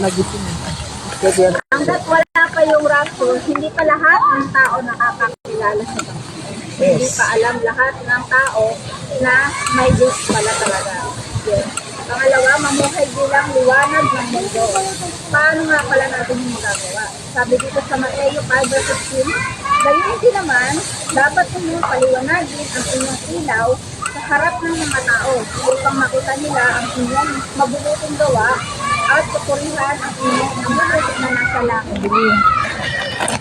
nagising. Hanggat wala pa yung rapture, hindi pa lahat ng tao nakakakilala sa Panginoon. Hindi pa alam lahat ng tao na may Diyos pala talaga. Yes. Pangalawa, mamuhay bilang liwanag ng mundo. Paano nga pala natin yung magagawa? Sabi dito sa Mateo 5:16, gayon din naman, dapat ninyong paliwanagin ang inyong ilaw sa harap ng mga tao upang makita nila ang inyong mabubuting gawa at pupurihan ang inyong mabubuting na nasa langit.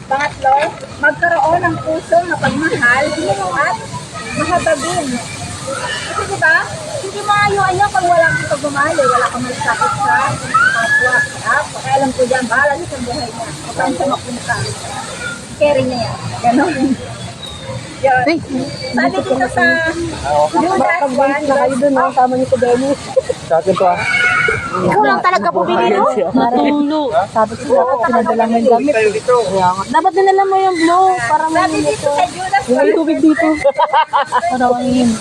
Pangatlo, magkaroon ng pusong mapagmahal at mahabagin. Kasi diba, hindi maayo-ayo pag walang pagmamahal, wala kang malasakit sa kapwa. Pakialam ko dyan, bahala sa buhay niya. Kapag siya mapunta, carry niya yan. Ganon. Yun. Sabi dito sa Judas 1, Kayo doon, tama niyo si Dennis. Sa akin to ikaw lang talaga bumili, no? Matulo. Sabi ko dapat pinadala mo yung gamit. Kaya nga. Dapat dinala mo yung blow para Sabi dito sa Judas 1, may tubig dito. Para kainin.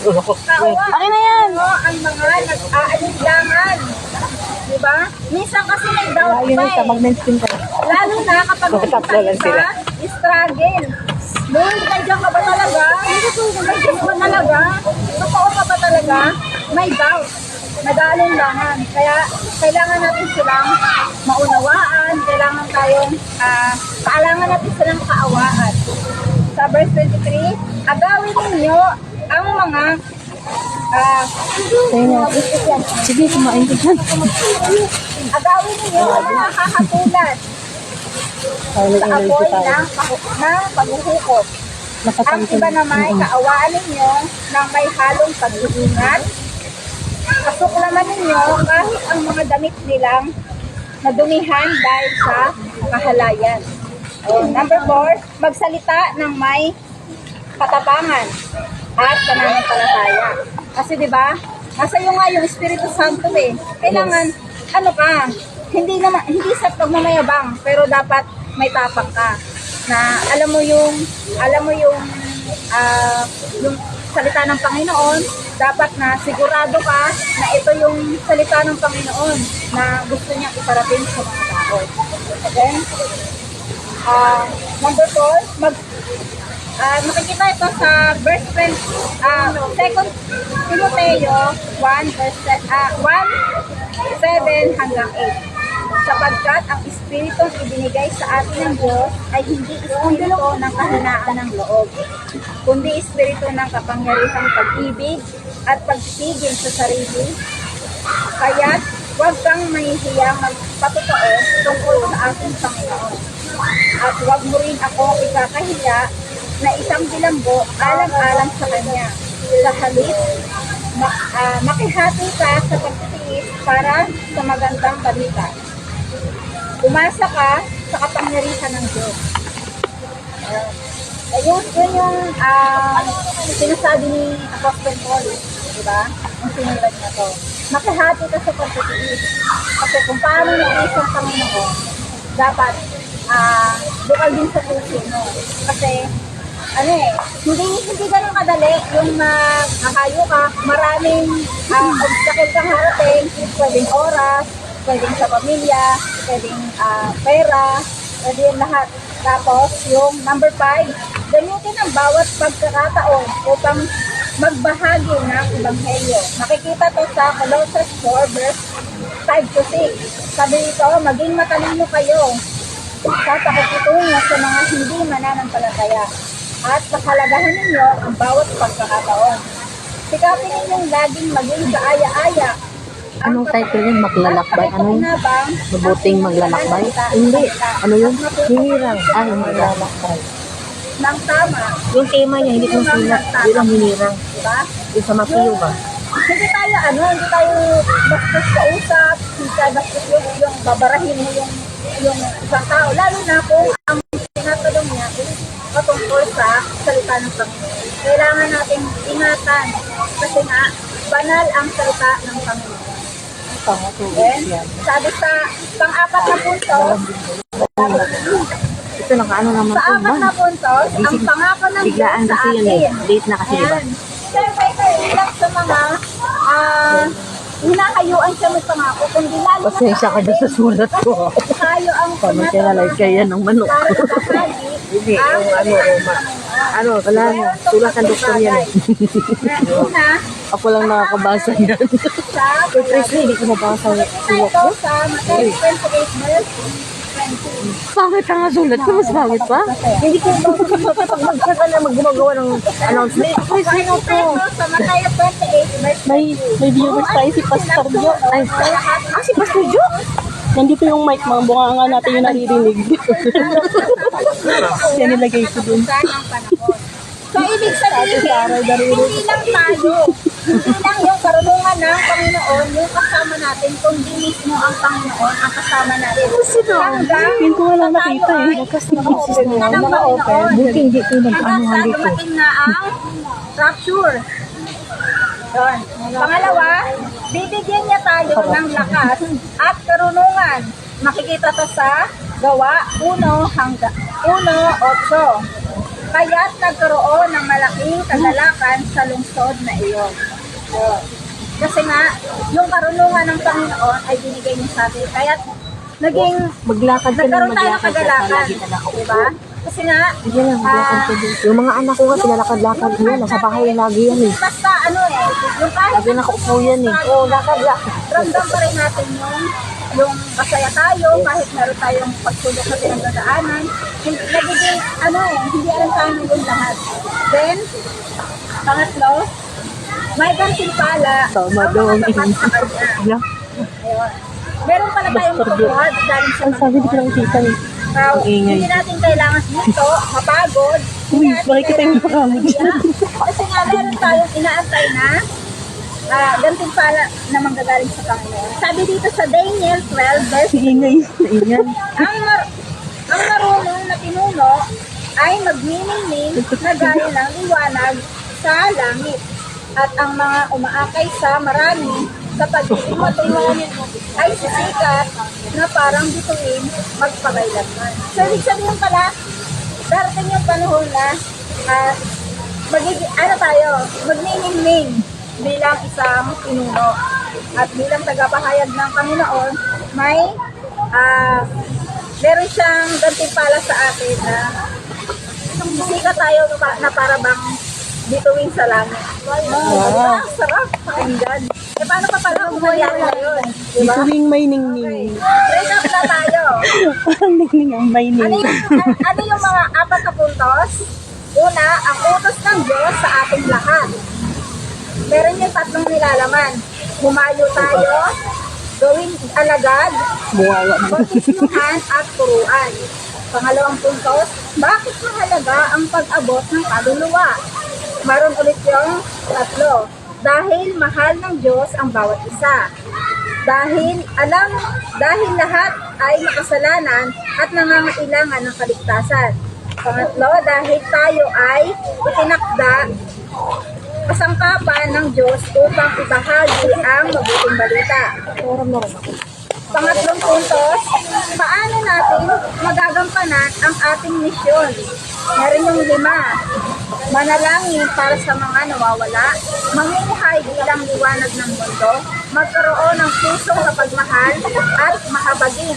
Akin na yan! Ang mga nag-aalinlangan. Diba? Minsan kasi may doubt Ayun pa yung sa eh. mag-mention ko. Lalo na kapag nakita sa struggle. Nandiyan ka ba talaga? Nandiyan ka ba talaga? Totoo ka ba talaga? May doubt. Nag-aalinlangan. Kaya kailangan natin silang maunawaan. Kailangan natin silang kaawaan. Sa verse 23, agawin ninyo ang mga Sige, kumain ko dyan. agawin ninyo ang mga kakatulad sa apoy ng paghuhukot. Ang iba naman, kaawaan ninyo ng may halong pag-iingat. Kasuklaman ninyo kahit ang mga damit nilang nadumihan dahil sa kahalayan. Number 4, magsalita ng may katapangan at pananampalataya. Kasi 'di ba? Nasa iyo nga yung Espiritu Santo eh. Kailangan hindi sa pagmamayabang, pero dapat may tapak ka. Na alam mo yung salita ng Panginoon, dapat na sigurado ka na ito yung salita ng Panginoon na gusto niyang iparating sa mga tao. Okay? Number 4, makikita ito sa verse 2 Timoteo 1, verse 1:7 hanggang 8. Sapagkat ang Espiritong ibinigay sa atin ng Diyos ay hindi Espiritu ng kahinaan ng loob, kundi Espiritu ng kapangyarihang pag-ibig at pagpigil sa sarili. Kaya't huwag kang mahihiyang magpatotoo tungkol sa ating Panginoon. At huwag mo rin ako ikakahiya na isang bilanggo alang-alang sa Kanya. Sa halip, makihati ka sa pagtitiis para sa magandang balita. Umasa ka sa kapangyarihan ng Diyos. Yun yung sinasabi ni Apostle Paul, diba? Ang sinulat niya to. Makihati ka sa pagtitiis. Kasi kung paano nag-iis ang Panginoon, dapat bukal din sa puso mo. Kasi hindi ganun kadali yung makahayo ka, maraming obstacle kang harating, pwedeng oras, pwedeng sa pamilya, pwedeng pera, pwedeng lahat. Tapos, yung number 5, gamitin ang bawat pagkakataon upang magbahagi ng Ebanghelyo. Makikita to sa Colossians 4, verse 5-6. Sabi dito, maging matalino kayo sa pakikitungo sa mga hindi mananampalataya at pahalagahan ninyo ang bawat pagkakataon. Sikapin ninyong laging maging kaaya-aya. Anong title yun? Maglalakbay? Ano yun? Mabuting maglalakbay? Hindi. Ano yun? Hinirang. Maglalakbay. Nang tama. Yung tema niya, hindi kong silat. Yun ang hinirang. Diba? Yung sa Matthew ba? Hindi tayo bastos kausap, hindi tayo bastos yung babarahin mo yung isang tao. Lalo na kung ang tinatanong niya is patungkol sa salita ng Panginoon. Kailangan natin ingatan kasi nga banal ang salita ng Panginoon. Then, sabi sa pang-apat na punto, ito nakaano naman sa apat na punto, ang pangako ng Diyos biglaan sa kasi yun atin. eh. Date na kasi diba? Siyempre, ito ilang sa mga hinahayuan siya ng pangako, kundi lalo Pasensya ka doon sa sulat ko. tayo ang Paano kinalay kaya ng manok? para ibahagi Hindi, ang yung ano, Roma. Ano, wala na. Sulat ng doktor yan eh. Una, Ako lang nakakabasa yan. sa Kay Presley, hindi ko mabasa yung sulat ito ko. sa Matthew 28 verse 20. Pangit ang sulat ko, mas pangit pa. Hindi ko kapag magsaka na maggumagawa ng announcement. Presley na to. Ito sa Matthew 28 verse 20. May viewers tayo si Pastor Jo. Ay, si Pastor Jo? Nandito yung mic, mga bunganga natin yung naririnig. Yan nilagay ko dun. Sa ng panahon. So, ibig sabihin, hindi lang tayo, hindi lang yung karunungan ng Panginoon, yung kasama natin, kundi mismo ang Panginoon ang kasama natin. Hanggang Yun ko walang nakita eh. na-open na ng Panginoon. Buti hindi ko Hanggang nag-anuhan sa dito. dumating na ang rapture. Yun. Pangalawa, bibigyan niya tayo ng lakas at karunungan. Makikita to sa Gawa 1:8. Kaya't nagkaroon ng malaking kagalakan sa lungsod na iyon. So, kasi nga, yung karunungan ng Panginoon ay binigay niya sa atin. Kaya't naging, Maglakad ka nagkaroon ng tayo ng maglakad. kagalakan. Diba? Kasi nga, Hindi lang, maglakad ka din. Yung mga anak ko nga, pinalakad-lakad yan. Nasa bahay lagi yan eh. basta ano eh, yung kahit Lagi nakaupo yan eh. Oo, lakad-lakad. ramdam pa rin natin yung masaya tayo, kahit meron tayong pagsulok na pinagdadaanan. Nagiging, ano eh, hindi alam tayo yung lahat. Then, pangatlo, may gantimpala Tama ang daw mga ang tapat sa kanya. Wala. Ayun. Meron pala tayong tutuwad galing sa Ang sabi ko lang kita eh. Now, hindi natin kailangan dito, mapagod. Uy, makikita yung mukha mo dyan. Kasi nga meron tayong inaantay na gantimpala na manggagaling sa Panginoon. Sabi dito sa Daniel 12 verse Ingay. Inyan. ang marunong na pinuno ay magniningning na gaya ng liwanag sa langit. At ang mga umaakay sa marami sa pagiging matuwid ay sisikat na parang bituin magpagailanman. So, ibig sabihin pala, darating yung panahon na magniningning bilang isang pinuno. At bilang tagapahayag ng Panginoon, meron siyang gantimpala sa atin na sisikat tayo na para bang bituin sa langit. Wow. Ang sarap pakinggan. Eh, paano pa pala kung nangyari na yun? Diba? Tuwing may ningning. Break up na tayo. Parang ningning ang may Ano ning. yung mga 4 na puntos? Una, ang utos ng Diyos sa ating lahat. Meron yung 3 nilalaman. Humayo tayo, gawing alagad, pagkisnuhan at turuan. Pangalawang puntos, bakit mahalaga ang pag-abot ng kaluluwa? Maroon ulit yung 3. Dahil mahal ng Diyos ang bawat isa. Dahil lahat ay makasalanan at nangangailangan ng kaligtasan. Pangatlo, dahil tayo ay itinakda kasangkapan ng Diyos upang ibahagi ang mabuting balita. Pangatlong puntos, paano natin magagampanan ang ating misyon? Meron yung 5. Manalangin para sa mga nawawala, mamumuhay bilang liwanag ng mundo, magkaroon ng pusong kapagmahal at mahabagin,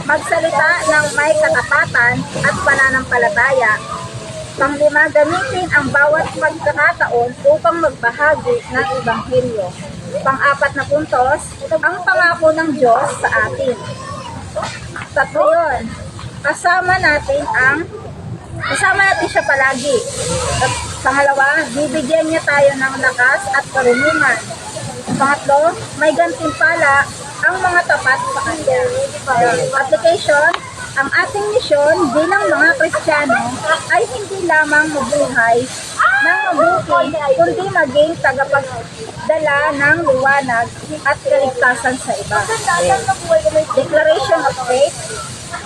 magsalita ng may katapatan at pananampalataya. Pang-5, gamitin ang bawat pagkakataon upang magbahagi ng Ebanghelyo. Pang-4 na puntos, ang pangako ng Diyos sa atin. 3 yun. Kasama natin siya palagi. At pangalawa, bibigyan niya tayo ng lakas at karunungan. Pangatlo, may gantimpala ang mga tapat sa kanya. Application, ang ating misyon bilang mga Kristiyano ay hindi lamang mabuhay ng mabuti, kundi maging tagapagdala ng liwanag at kaligtasan sa iba. Declaration of Faith,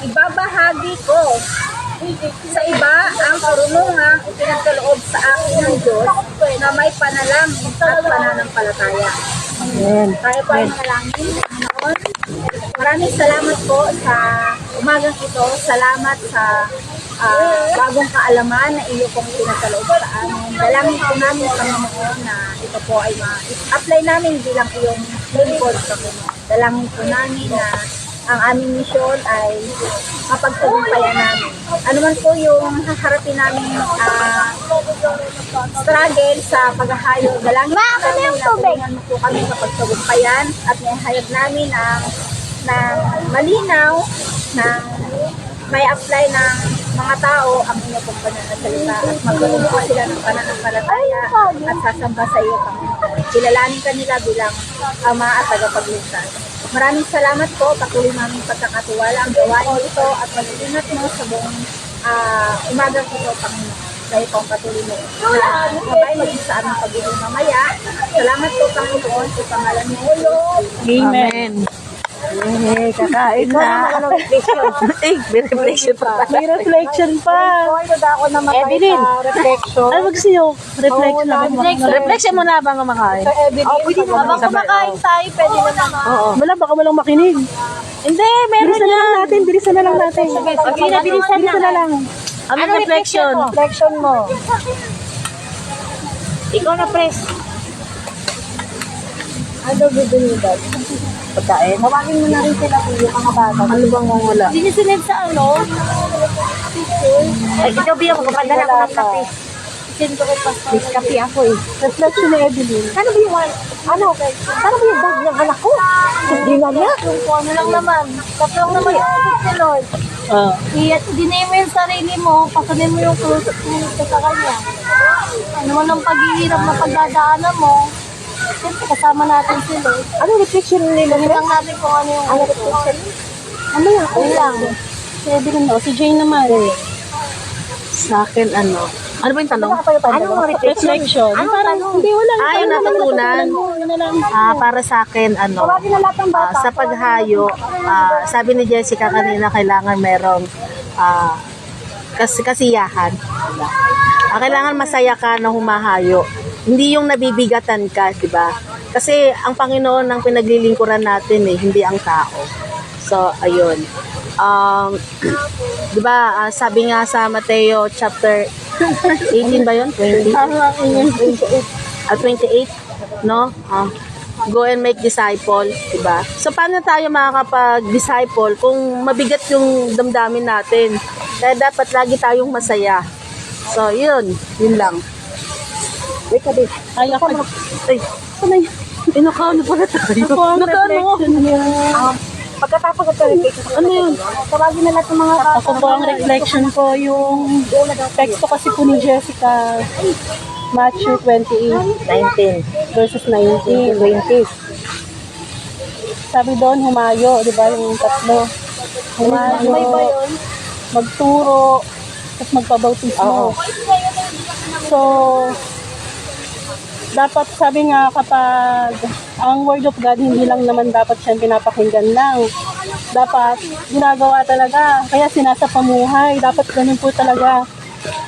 ibabahagi ko sa iba ang karunungang ipinagkaloob sa akin ng Diyos na may panalangin at pananampalataya. Amen. Tayo po ay manalangin. Panginoon, maraming salamat po sa umagang ito. Salamat sa bagong kaalaman na iyo pong pinagkaloob sa amin. Dalangin po namin, Panginoon, na ito po ay ma-apply namin bilang iyong lingkod sa Panginoon. Dalangin po namin na ang aming misyon ay mapagtagumpayan namin. Ano man po yung haharapin namin struggle sa paghahayo, dalangin po namin na tulungan mo po kami sa pagtagumpayan at nahayag namin ng malinaw ng may apply ng mga tao ang inyong pong pananasalita at magkaroon po sila ng pananampalataya at sasamba sa iyo, Panginoon. Kilalanin ka nila bilang Ama at tagapagligtas. Maraming salamat po, patuloy namin pagkakatiwala ang gawain ito at pag-ingat mo sa buong umagang ito, Panginoon. Dahil po ang patuloy mo na mabay maging sa aming pag-ibig mamaya. Salamat po, Panginoon, sa pangalan ni Lord. Amen. Eh, kakain na. Eh, may reflection pa. May reflection pa. Ako naman Evelyn. reflection. Ano ba gusto nyo? Reflection na. Reflection mo na habang kumakain. Pwede naman. Habang kumakain tayo, pwede naman. Oo. Wala, baka walang makinig. Hindi, meron Bilisan na lang natin. Bilisan na lang natin. Okay na, bilisan na lang. Ano reflection? Reflection mo. Ikaw na, Pres. Ano bibili ba? Pagkain. Tawagin mo na rin sila kung yung mga bata. Ano bang mawala? Sinisilid sa ano? Ay, ikaw biya, magpapadala ko ng kape. Send ko kay Pastor. May kape ako eh. Reflection ni Evelyn. Ano ba yung ano bag ng anak ko? Hindi na niya. Yung kung ano lang naman. Tatlong naman yung si Lord. Dinayin mo yung sarili mo, pasanin mo yung close ko sa kanya. Ano man ang paghihirap na pagdadaanan mo, siyempre kasama natin si Lord. Ano reflection nila? Tingnan natin kung ano yung reflection. Ano yan? Ano lang? Si Evelyn, si Jane naman. Sa akin, ano? Ano ba yung tanong? Anong reflection? Anong Parang, tanong? hindi, wala. Yung natutunan. Yun na lang. Para sa akin, ano, sa paghayo, sabi ni Jessica kanina, kailangan merong kasiyahan. Kailangan masaya ka na humahayo. Hindi yung nabibigatan ka, di ba? Kasi ang Panginoon ang pinaglilingkuran natin hindi ang tao. So, ayun. Di ba, sabi nga sa Mateo chapter 18 ba yun? 20? 28, no? Go and make disciple, di ba? So, paano tayo makakapag-disciple kung mabigat yung damdamin natin? Kaya dapat lagi tayong masaya. So, yun lang. Wait ka din. Ay, ako. Ay, inakaw na pala tayo. Ako ang reflection niya. Pagkatapos ito, Ano yun? tawagin na lahat ng mga bata. Ako po ang reflection ko yung text ko kasi po ni Jessica, Matthew 28 19. verses 19. 20. Sabi doon, humayo, di ba yung tatlo? Humayo, magturo, tapos magpabautismo. So, dapat sabi nga kapag ang word of God, hindi lang naman dapat siyang pinapakinggan lang. Dapat ginagawa talaga. Kaya sinasapamuhay. Dapat ganun po talaga.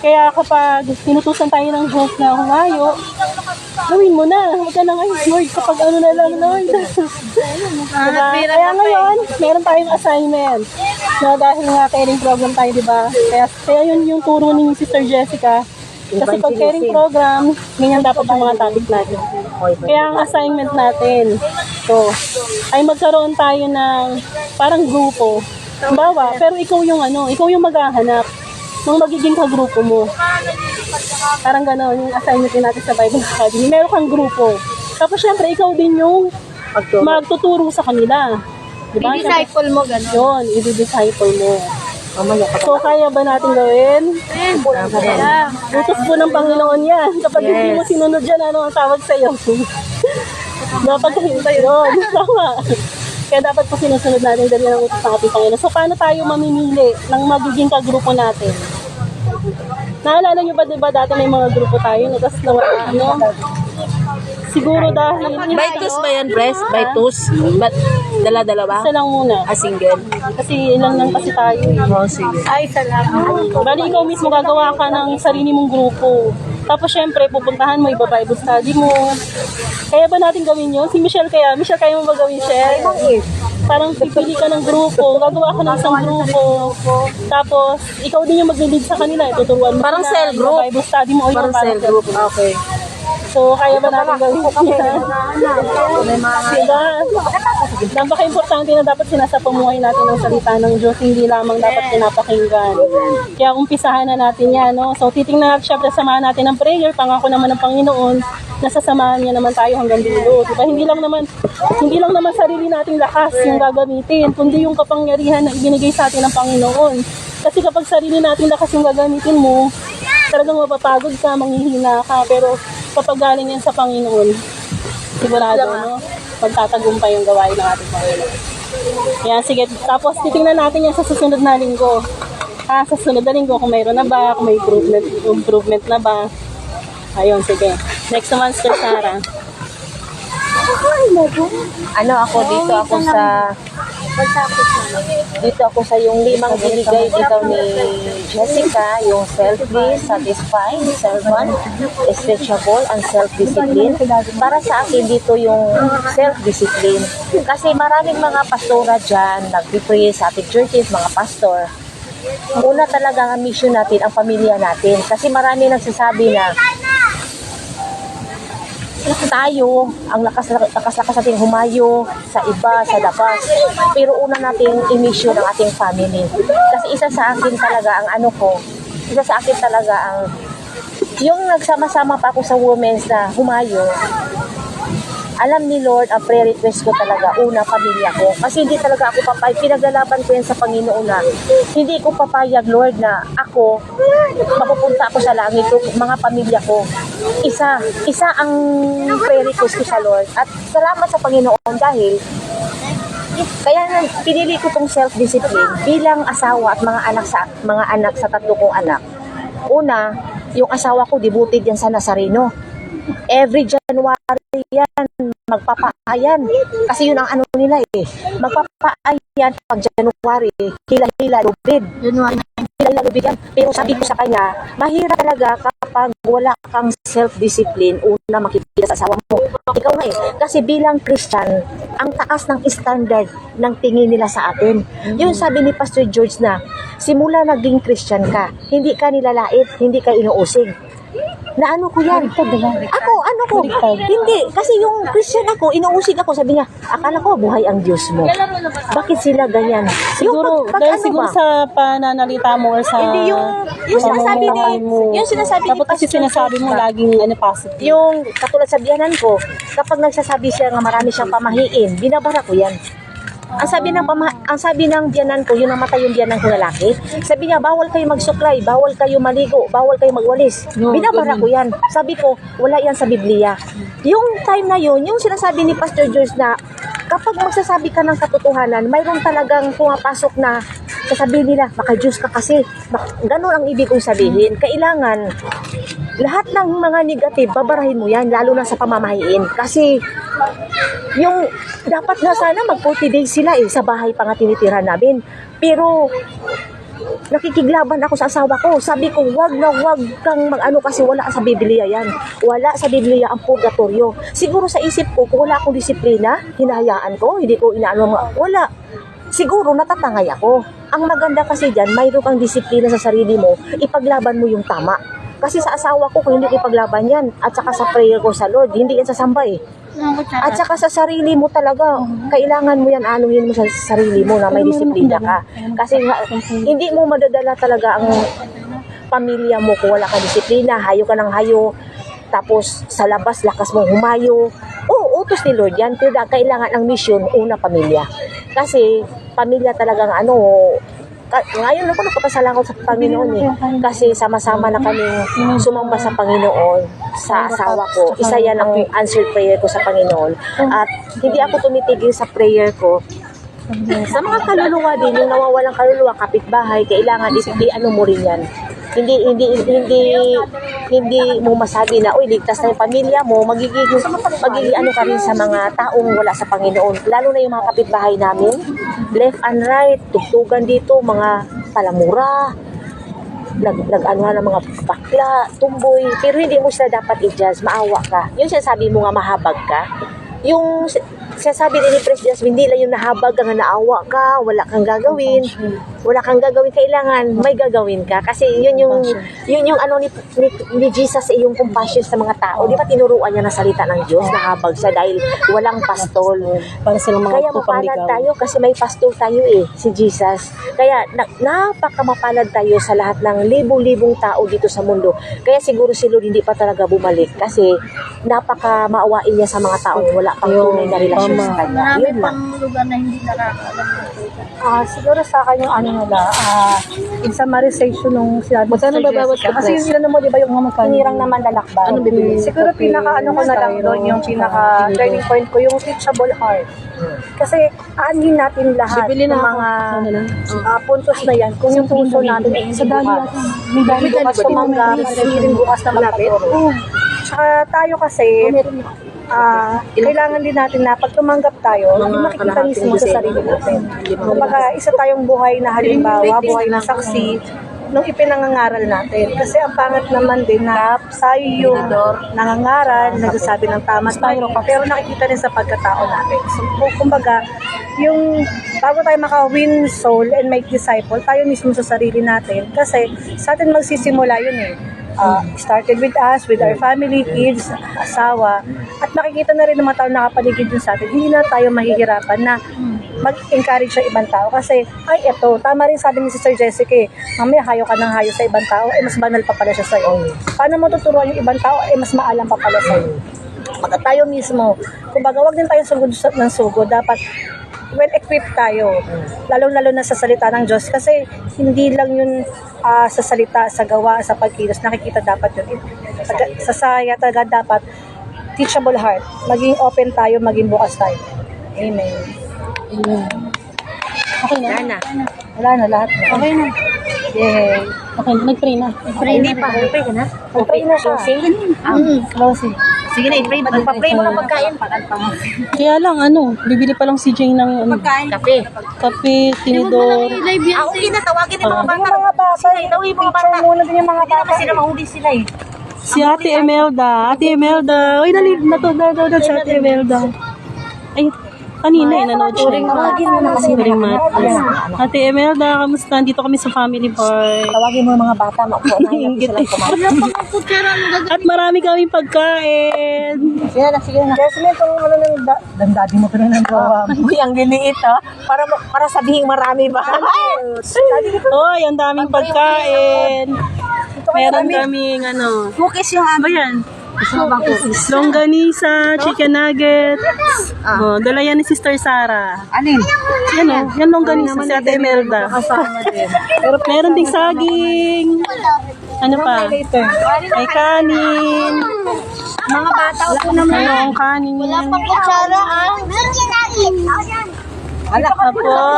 Kaya kapag tinutusan tayo ng Diyos na humayo, gawin mo na. Huwag ka na ngayon, Lord, kapag ano na lang, Lord. Diba? Kaya ngayon, meron tayong assignment. Na dahil nga caring program tayo, diba? Kaya yun yung turo ni Sister Jessica. Kasi pag caring program, ganyan dapat yung mga topic natin. Kaya ang assignment natin, ay magkaroon tayo ng parang grupo. Bawa, pero ikaw yung maghahanap ng magiging kagrupo mo. Parang gano'n, yung assignment din natin sa Bible Academy. Meron kang grupo. Tapos syempre, ikaw din yung magtuturo sa kanila. Diba? I-disciple mo gano'n. Yun, i-disciple mo. So, kaya ba natin gawin? Kaya. Utos po ng Panginoon yan. Kapag hindi mo sinunod yan, ano ang tawag sa'yo? Dapat yun. Tama. Kaya dapat po sinusunod natin dahil yan ang utos ng ating Panginoon. So, paano tayo mamimili ng magiging kagrupo natin? Naalala nyo ba, diba, dati may mga grupo tayo, no? Tapos nawala, siguro dahil... Baitus ba yan, Pres? Baitus? Dala-dala ba? Isa lang muna. Single? Kasi ilan lang kasi tayo. Oo, sige. Ay, salamat. Bali, ikaw mismo gagawa ka ng sarili mong grupo. Tapos syempre, pupuntahan mo, iba-Bible study mo. Kaya ba natin gawin yun? Si Michelle kaya? Michelle, kaya mo ba gawin, Michelle? Parang pipili ka ng grupo, gagawa ka ng isang grupo. Tapos, ikaw din yung mag-lead sa kanila. Tuturuan mo Parang sila, cell group. Bible study mo. O yun, Parang cell group. Okay. So, kaya ba natin gawin yan? Diba? Napaka-importante na dapat sinasapamuhay natin ang salita ng Diyos, hindi lamang dapat pinapakinggan. Kaya umpisahan na natin yan, no? So, titingnan natin, syempre, samahan natin ng prayer, pangako naman ng Panginoon, nasasamahan niya naman tayo hanggang dulo. Diba? Hindi lang naman sarili nating lakas yung gagamitin, kundi yung kapangyarihan na ibinigay sa atin ng Panginoon. Kasi kapag sarili nating lakas yung gagamitin mo, talagang mapapagod ka, manghihina ka, pero kapag galing yan sa Panginoon, sigurado, no? Magtatagumpay yung gawain ng ating Panginoon. Yan, sige. Tapos, titingnan natin yan sa susunod na linggo. Sa susunod na linggo, kung mayroon na ba, kung may improvement na ba. Ayun, sige. Next naman, Sir Sarah. Dito ako sa yung limang binigay dito ni Jessica, yung selfless, satisfied, servant, stretchable, and self-discipline. Para sa akin dito yung self-discipline. Kasi maraming mga pastora dyan, nag-pray sa ating churches, mga pastor. Una talaga ang mission natin, ang pamilya natin. Kasi marami nagsasabi na tayo, ang lakas natin humayo sa iba, sa labas. Pero una nating i-mission ang ating family. Kasi isa sa akin talaga ang yung nagsama-sama pa ako sa women's na humayo, alam ni Lord, ang prayer request ko talaga, una, pamilya ko. Kasi hindi talaga ako papayag. Pinaglalaban ko yan sa Panginoon na hindi ko papayag, Lord, na ako, mapupunta ako sa langit ko, mga pamilya ko. Isa ang prayer request ko sa Lord. At salamat sa Panginoon dahil kaya pinili ko tong self-discipline bilang asawa at mga anak sa tatlo kong anak. Una, yung asawa ko, devoted yan sa Nazareno. Every January yan, magpapaayan. Kasi yun ang ano nila eh. Magpapaayan pag January, hila-hila, lubid. Hila-hila, lubid yan. Pero sabi ko sa kanya, mahirap talaga kapag wala kang self-discipline, una makikita sa asawa mo. Ikaw nga eh. Kasi bilang Christian, ang taas ng standard ng tingin nila sa atin. Yun sabi ni Pastor George na, simula naging Christian ka, hindi ka nilalait, hindi ka inuusig. Na ano ko yan? Hindi. Kasi yung Christian ako, inuusig ako. Sabi niya, akala ko buhay ang Diyos mo. Bakit sila ganyan? Siguro, dahil siguro sa pananalita mo or sa Hindi, yung sinasabi ni dapat kasi sinasabi mo laging positive. Yung katulad sa biyanan ko, kapag nagsasabi siya nga marami siyang pamahiin, binabara ko yan. Ang sabi ng biyanan ko, yun namatay yung biyanan ko lalaki. Sabi niya, bawal kayo magsuklay, bawal kayo maligo, bawal kayo magwalis. Binabara ko yan. Sabi ko, wala yan sa Biblia. Yung time na yun, yung sinasabi ni Pastor George na kapag magsasabi ka ng katotohanan, mayroon talagang pumapasok na sasabihin nila, maka-Diyos ka kasi. Ganon ang ibig kong sabihin. Kailangan, lahat ng mga negative, babarahin mo yan, lalo na sa pamamahiin. Kasi, yung dapat na sana mag-40 days sila sa bahay pa nga tinitira namin. Pero, nakikiglaban ako sa asawa ko. Sabi ko, wag kang mag-ano kasi wala sa Biblia yan. Wala sa Biblia ang purgatorio. Siguro sa isip ko, kung wala akong disiplina, hinahayaan ko, hindi ko inaano, wala. Siguro natatangay ako. Ang maganda kasi dyan, mayroon kang disiplina sa sarili mo, ipaglaban mo yung tama. Kasi sa asawa ko, kung hindi ko ipaglaban yan, at saka sa prayer ko sa Lord, hindi yan sasamba At saka sa sarili mo talaga, kailangan mo yan, anuhin mo sa sarili mo na may disiplina ka. Kasi hindi mo madadala talaga ang pamilya mo kung wala ka disiplina, hayo ka ng hayo, tapos sa labas, lakas mong humayo. Utos ni Lord yan, pero kailangan ang mission, una pamilya. Kasi pamilya talagang ngayon ako nakapasalamat sa Panginoon kasi sama-sama na kaming sumamba sa Panginoon sa asawa ko. Isa yan ang answered prayer ko sa Panginoon. At hindi ako tumitigil sa prayer ko. Sa mga kaluluwa din, yung nawawalang kaluluwa, kapitbahay, kailangan i-ano mo rin yan. Hindi mo masabi na, ligtas na yung pamilya mo, magiging ano ka rin sa mga taong wala sa Panginoon. Lalo na yung mga kapitbahay namin, left and right, tugtugan dito, mga palamura, nag-anuhan ng mga bakla, tumboy, pero hindi mo sila dapat i-judge, maawa ka. Yung sinasabi mo nga mahabag ka, yung Sasabi din ni President, hindi lang yung nahabag ka nga naawa ka, wala kang gagawin. Wala kang gagawin, kailangan may gagawin ka. Kasi yun yung ano ni Jesus, yung compassion sa mga tao. Di ba tinuruan niya na salita ng Diyos, nahabag siya dahil walang pastol. Para silang mga Kaya mapalad tayo kasi may pastol tayo si Jesus. Kaya napakamapalad tayo sa lahat ng libong-libong tao dito sa mundo. Kaya siguro si Lord hindi pa talaga bumalik kasi napaka-maawain niya sa mga tao wala pang tunay na relasyon sa Kanya. Marami Yun lang. pang lugar na hindi nakakaalam ng Tita. Siguro sa akin yung ano nila, in summarization nung sinabi mo Magkano ba bawat Jessica. Kasi kapres? yung sila mo, di ba yung mga magkano? Hinirang naman lalakbay. Ano bibili? Siguro pinaka ano ko na lang doon, yung pinaka turning point ko, yung teachable heart. Kasi aanhin natin lahat Bibili ng na ako. mga Ano na? puntos na yan. Kung yung puso natin ay hindi bukas. May dami Bukas tumanggap, hindi rin bukas na magpaturo. Tsaka tayo kasi, kailangan din natin na pag tumanggap tayo, hindi makikita mismo sa sarili natin. Kumbaga, isa tayong buhay na halimbawa, buhay na saksi, nung ipinangangaral natin. Kasi ang pangat naman din na tayo yung nangangaral, nagsasabi ng tama tayo, pero nakikita rin sa pagkatao natin. So, kumbaga, yung bago tayo maka-win soul and make disciple, tayo mismo sa sarili natin. Kasi sa atin magsisimula yun eh. Started with us, with our family, kids, asawa, at makikita na rin ng mga tao nakapaligid dun sa atin. Hindi na tayo mahihirapan na mag-encourage sa ibang tao kasi, ay eto, tama rin sabi ni Sister Jessica eh, mamaya hayo ka ng hayo sa ibang tao, eh mas banal pa pala siya sa'yo. Paano mo tuturuan yung ibang tao, eh mas maalam pa pala sa'yo. Pagka tayo mismo, kumbaga wag din tayong sugod ng sugod, dapat well-equipped tayo, lalo-lalo na sa salita ng Diyos kasi hindi lang yun sa salita, sa gawa, sa pagkilos, nakikita dapat yun. Sa saya talaga dapat teachable heart, maging open tayo, maging bukas tayo. Amen. Okay na. Wala na lahat na. Okay na. Yay. Okay, nag-pray na. Hindi pa. Pray ka na? Pray na siya. Closing. Sige na, i-pray. Magpa-pray mo ng pagkain. Kaya lang, bibili pa lang si Jane ng Kape. kape, tinidor. Okay na, tawagin yung mga bata. Yung mga bata, Tawagin yung mga picture bata. muna din yung mga Hindi bata. naman sila mahuli sila eh. Si Ate Emelda. Ate Emelda. Uy, dali na to. Daw si Ate Emelda. Ay, kanina nanood siya. Tawagin mo na kasi. Ring mat. Ate Emelda, kamusta? Dito kami sa family park. Tawagin mo yung mga bata. Maupo na yun. Sila kumain. At marami kaming pagkain. Sige na, sige na. Jasmine, kung ano nang dandadi mo pa ng gawa mo. Uy, ang liliit ha. Para sabihing marami ba? Hoy, ang daming pagkain. Meron kaming Cookies yung ba yan? Gusto mo bang cookies? Longganisa, chicken nuggets. Oh, dala yan ni Sister Sarah. Alin? Yan longganisa si Ate Emelda. Pero meron ding saging. Ano pa? May kanin. Mga bata, upo naman. Mayroong kanin. Wala pang Kutsara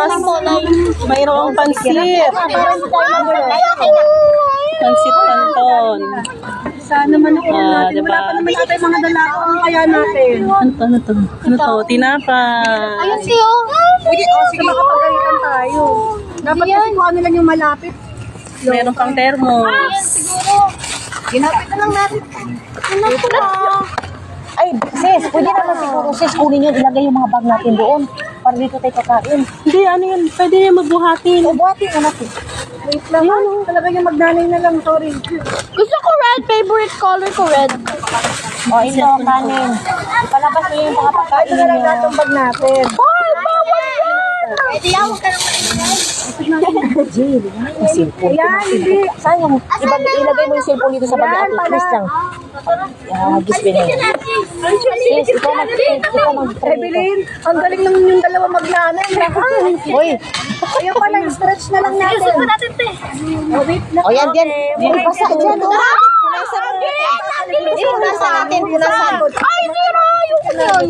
Tapos, mayroong pansit. Pansit canton. Sana man ako natin. Diba? Wala pa naman natin mga dalako. Ang kaya natin. Ano to? Tinapay. siyo. Sige, makapagalitan tayo. Dapat kasi kung ano lang yung malapit. Meron pang thermos. Ginapit na lang natin. Ay, sis, pwede naman siguro, sis, kunin yun, ilagay yung mga bag natin doon. Para dito tayo kakain. Hindi, yun? Pwede yan magbuhatin. O, buhatin na natin. Wait lang. Talaga yung magnanay na lang, sorry. Gusto ko red. Favorite color ko red. O, ito, kanin. Palabas mo yung mga pagkain Ito na lang niyo. natin bag natin. Pwede yan. Huwag ka naman. Yung cellphone. Yan, hindi. Saan yung, ilagay mo yung cellphone dito sa bag Yan, natin. pala. Please lang. Gisbin na yan. Sis, ikaw mag-pray. Evelyn, ang galing lang yung dalawa magnanay. Uy, Ayun pala, stretch na lang natin. Gusto natin, te. Wait lang. o yan, yan. Basa dyan, o. Punasan natin. Punasan. Ay, zero. Yung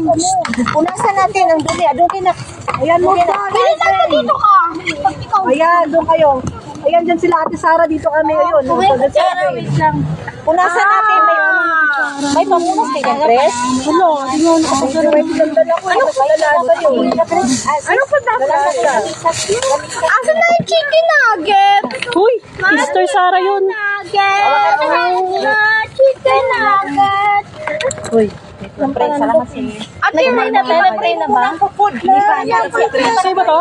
yun. Punasan natin, ang dumi, adumi na. Ayan mo na. Pili natin dito ka. Pag ikaw. Ayan, doon kayo. Ayan, dyan sila Ate Sara, dito kami ngayon. Wait lang. Punasan natin, may pamunas kay Gandres. Ano? Tingnan ko. Ano pa lalasa yun? Ano pa lalasa? Asan na yung chicken nugget? Uy, Sister Sarah yun. Nugget. Chicken nugget. Uy, Pre, salamat si... Nag-pray na tayo, nag-pray na ba? Sino ba to?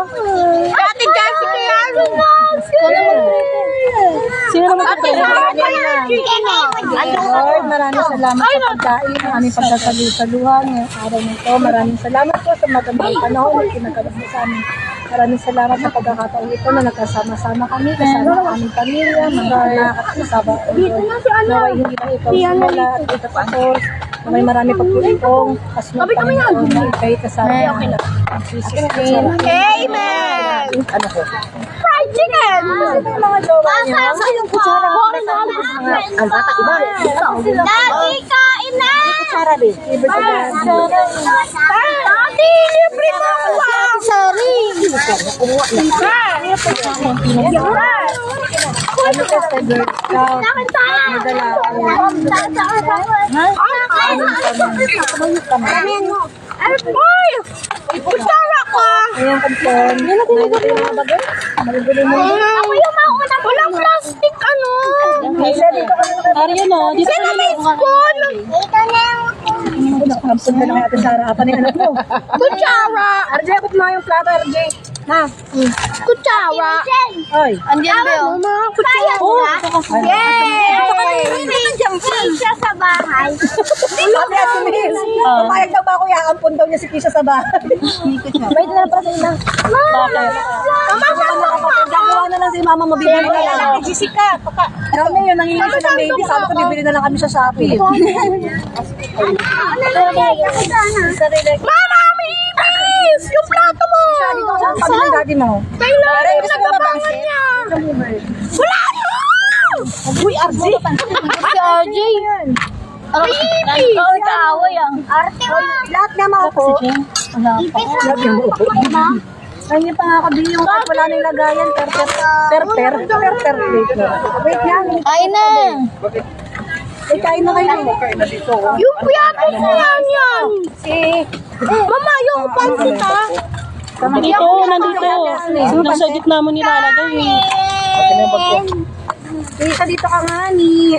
Ate Jessica Yaro mo! Sino naman to? Lord, maraming salamat sa pagkain, ang aming pagsasalusaluhan ngayong araw nito. Maraming salamat po sa magandang panahon na kinagalas mo sa amin. Maraming salamat sa pagkakataon ito na nagkasama-sama kami, kasama ang aming pamilya, mga anak at kasama ko. Naway hindi na ikaw sumala at ito pa na may marami pagpulitong kasunod Panginoon na ikay kasama ang Jesus name. Amen! Ano po? Fried chicken! Mga jowa niyo, Sa yung kutsara. Ang bata, iba. Lagi kain na! Kutsara din. Daddy, libre mo ako! Sorry! ano ka sa Girl Scout? Madala Boy! Kutsara ko! Ayan, kampon. Maligulo mo. Ako yung mauna. Walang plastic, ano? Ariyo no, dito ka na lang. Spoon! Ito na yung Kampon ka na kay Ate Sara. Apa na yung anak mo? kutsara! RJ, akot mo yung plato, RJ. Ha? Kutsara! Oy. Andiyan ba yun? Kutsara! Yay! Siya sa bahay. Ate Ate Miss. Pumayag daw ba ako ampon daw niya si Kisha sa bahay? Wait na pa sa ina. Gagawa na lang si mama mo, bibili na lang. Jessica, kami yun, nangingi siya ng baby. Sabi ko, bibili na lang kami sa Shopee. Mama, Miss! Yung plato mo! Sabi ng daddy mo. Kailangan yung nagabangan niya! Wala na! Uy, RJ. Si RJ! Baby! Kaaway ang arte mo! Lahat na mga po. Ay, hindi pa nga kabili yung kahit wala nang lagayan. Per. Wait yan. Kain na! Ay, kain na kayo. Yung piyato na yan! Mama, yung pansit ha! Dito, nandito. Nasa gitna mo nilalagay. Isa dito ka nga ni.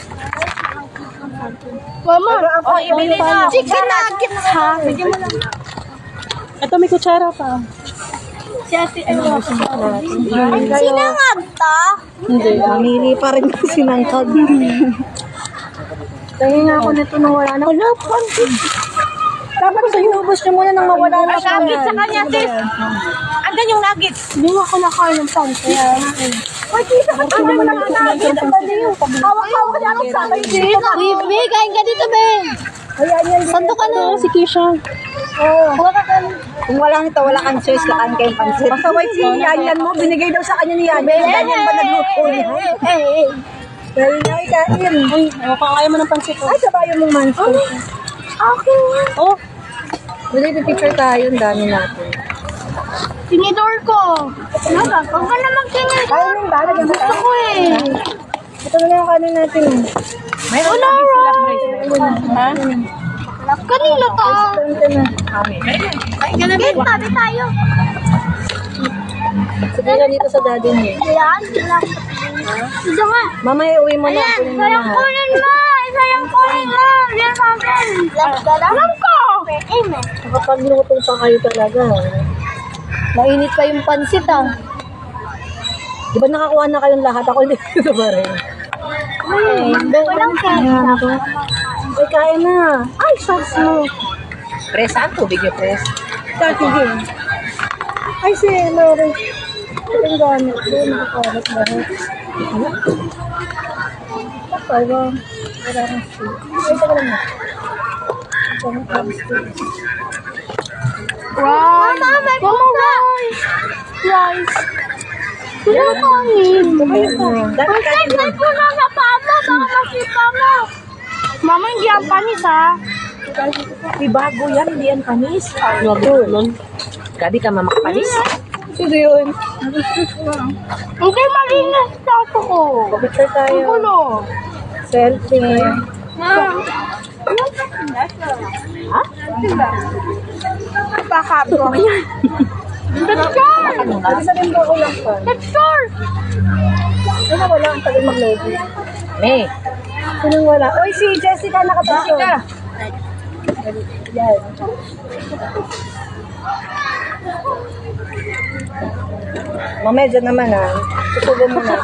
Mama, ibili na! Chicken nuggets ha! Bigyan mo lang. Ito may kutsara pa. Sinangag ta? Hindi. Namili pa rin kasi ng kag. Kaya nga ako nito nung wala na. Wala pa. Dapat sa inubos niyo muna nang mawala na. Nuggets sa kanya, sis! Andan yung nuggets! Hindi nga ako nakain ng pan. Kaya Uy, kita ka naman ng nuggets. Hawak-hawak niya ako sa akin dito. Bibi, kain ka dito, Ben! Ayan yan. Santo ka na! Si Kisha. Kung wala nito, wala kang choice, kakaan kayong pansit. Pasaway si Yanyan mo, binigay daw sa kanya ni Yanyan. Yanyan ba nagluto niya? Dahil niya ikain. Uy, kakain mo ng pansit. Ay, sabayan mong manso. Okay. Oh, Dali, picture tayo, ang dami natin. Tinidor ko! Huwag ka na mag-tinidor! Kain yung bala, gusto Ako eh! Ito na lang yung kanin natin. Wala, ha? Kanino to? Ito na. Game, tabi tayo. Sige na dito sa daddy niya. Ayan, sila. Ito nga. Mamaya uwi mo na. Ayan, Kunin mo sayang na. kunin mo! Sayang kunin mo! Yan sa akin! Alam ko! Amen. Nakapagluto pa kayo talaga. Mainit pa yung pansit ah. Di ba nakakuha na kayong lahat? Ako hindi ko ba rin? Walang kaya. Ay, kaya na. Ay, sauce mo. Presan, tubig yung pres. Sige. Ay, si Lawrence. Ang gamit ko. Nakakarat na rin. Parang, wala kang steak. Ay, taga lang na. Parang crabs steak. Wow! Mama, may pumunta! Rice. Wala kanin. Kasi may puno sa pamo. Baka masipa mo. Mama, hindi ang panis ha. May bago yan, hindi yan panis. Gabi ka mamakapalis. Sino yun? Hindi malinis tato ko. Picture tayo. Gulo. Selfie. Baka bro. Picture! Isa rin ba ko lang pa? Picture! Ay, nawala ang tagal mag-lobby. May. Sinong wala? Oy, si Jessica nakatasyo. Yan. Mamaya dyan naman tutubo mo na.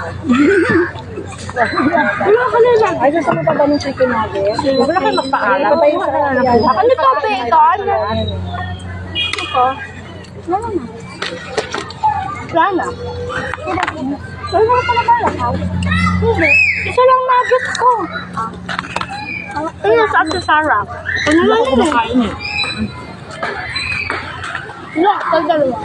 Wala ka na lang. Ay, sasama pa ba ng chicken nugget? Wala ka magpaalam. Wala yung sa kanila. Ano to, bacon? Wala. Wala na pala ba lang? Hindi. Isa lang nugget ko. Ano sa Ate Sarah? Ano lang yun eh? Wala, tagdalawa.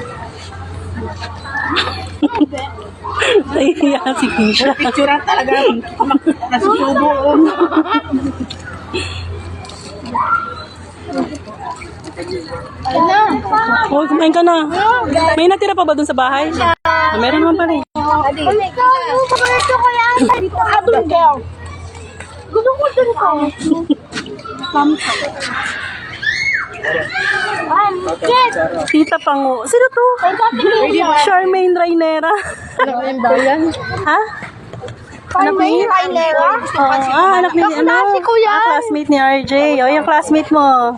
Nahihiya si Kisha. Picture talaga. Nasusubo. Oh, kumain ka na. May natira pa ba dun sa bahay? Ah, meron naman pala eh. Paborito ko yan. Atong girl. Gusto ko dun ko. Tita Pango. Sino to? Charmaine Rainera. Ano yung bayan? Ha? Anak ni Rainera? anak ni Kaklase ko yan. classmate ni RJ. O, yung classmate mo.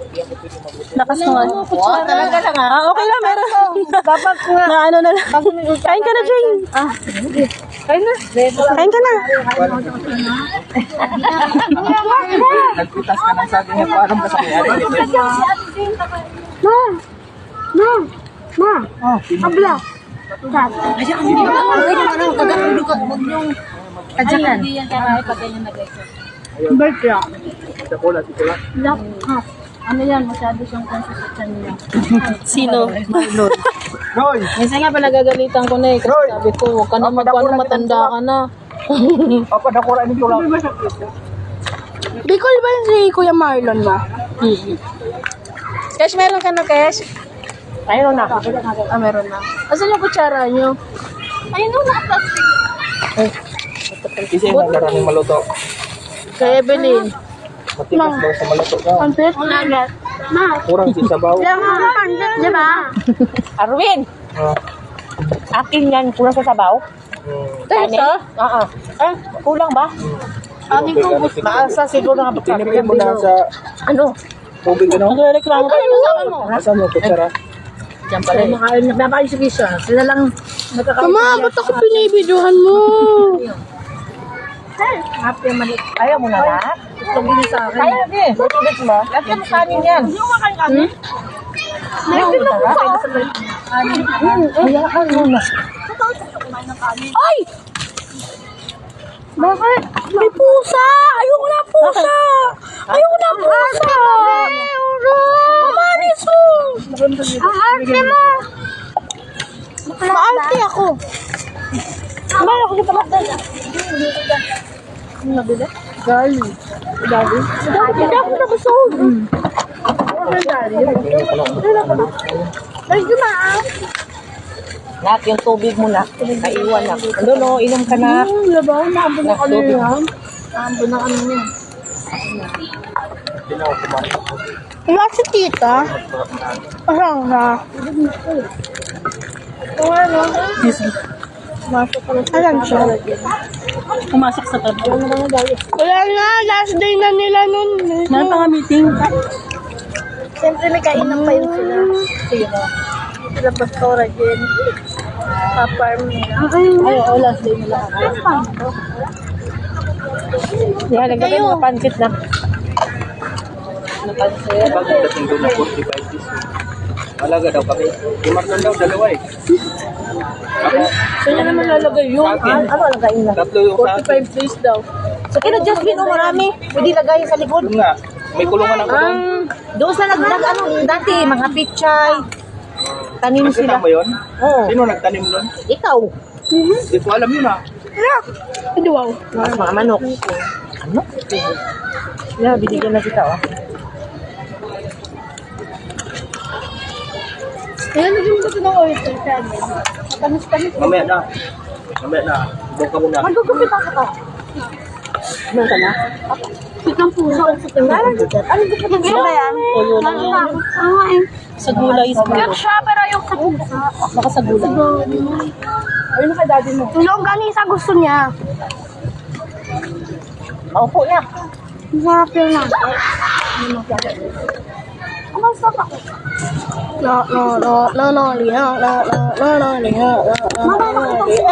Lakas mo. Talaga lang Okay lang, meron. Dapat nga. Na ano na lang. Kain ka na, Jane. Kain na. Kain ka na. Nagpitas ka ng saging niya, parang ba sa kanyari? Kadyakan. Tikola, tikola. Ano yan? Masyado siyang konsistensya niya. Sino? Roy! Minsan nga pinagagalitan ko na eh. Kasi sabi ko, huwag ka na magpano, matanda ka na. Apa, nakura ini tikola. Bicol ba si Kuya Marlon ba? Cash, meron ka na, Cash? Ayun na. Ah, meron na. Asan yung kutsara nyo? Ayun na, plastic. Kasi yung nagkaraming maluto. Kay Evelyn. Matigas daw sa maluto ka. Pansit? Nugget. Ma. Kurang si sabaw. Kaya nga, pansit, di ba? Arwin, Ah, akin yan. Kulang sa sabaw. Ito? Oo. Kulang ba? Ano ko? Maasa siguro nga Tinipin mo na sa Ano? tubig, ano? Nagreklamo ka. Asan yung kutsara? Diyan pala. Makain na napakain si Kisha. Sila lang nakakain. Tama, ba't ako pinibidyohan mo? Happy malik. Ayaw mo na lahat? Gusto mo sa akin. Ayaw din. Tubig mo? Lagyan mo kanin yan. Hindi mo makain kanin? Ayaw mo na lahat. Hayaan mo na. Ay! Bakit? May pusa! Ayoko na pusa! Ayoko na pusa! Mamanis mo! Ang arte mo! Maarte ako. Kumain ako sa pagkakal. Ano nabili? Gali. Gali? Hindi ako nabusog. Ay, dumaan. Nak, yung tubig mo na. Kaiwan na. Ano no, inom ka na. Labaw, naambo na kami yan. Naambo na kami yan. Wala si tita. Parang na. Ano? Alam siya. Pumasok sa tabi. Wala na, last day na nila nun. Meron pa nga meeting. Siyempre may kainan pa yun sila. Sino? Sila Pastora Jen. Farm nila. Ay, last day nila. Yan, nagdagay mga pansit na. Bago dating doon na 45 days. Malaga daw kami. Imarnan daw, dalawa eh. Ako, Saan naman lalagay yun? sa akin, Ano lagayin na? tatlo yung sa akin. 45 days daw. So, kina Jasmine, marami. Pwede lagay sa likod. Doon nga, may kulungan ako doon. Doon sa ano, dati, mga pichay. Tanim Nakita sila. mo yun? Oo. Sino nagtanim doon? Ikaw. Hindi ko alam yun ah. Hindi, wow. Mga manok. Ano? Yeah, binigyan na kita, oh. Ayan, naging gusto ng oyster sa amin. Tamis-tamis. Mamaya na. Mamaya na. Doon ka muna. Magugupit ako ka. Ano ka na? Sit ng puso. Ano gusto ng gila yan? Puyo lang yan. Sa gulay. Sa gulay. Cute siya, pero yung sa pusa. Baka sa gulay. Ayun na kay daddy mo. Yung ganisa gusto niya. Maupo niya. Masarap yun na.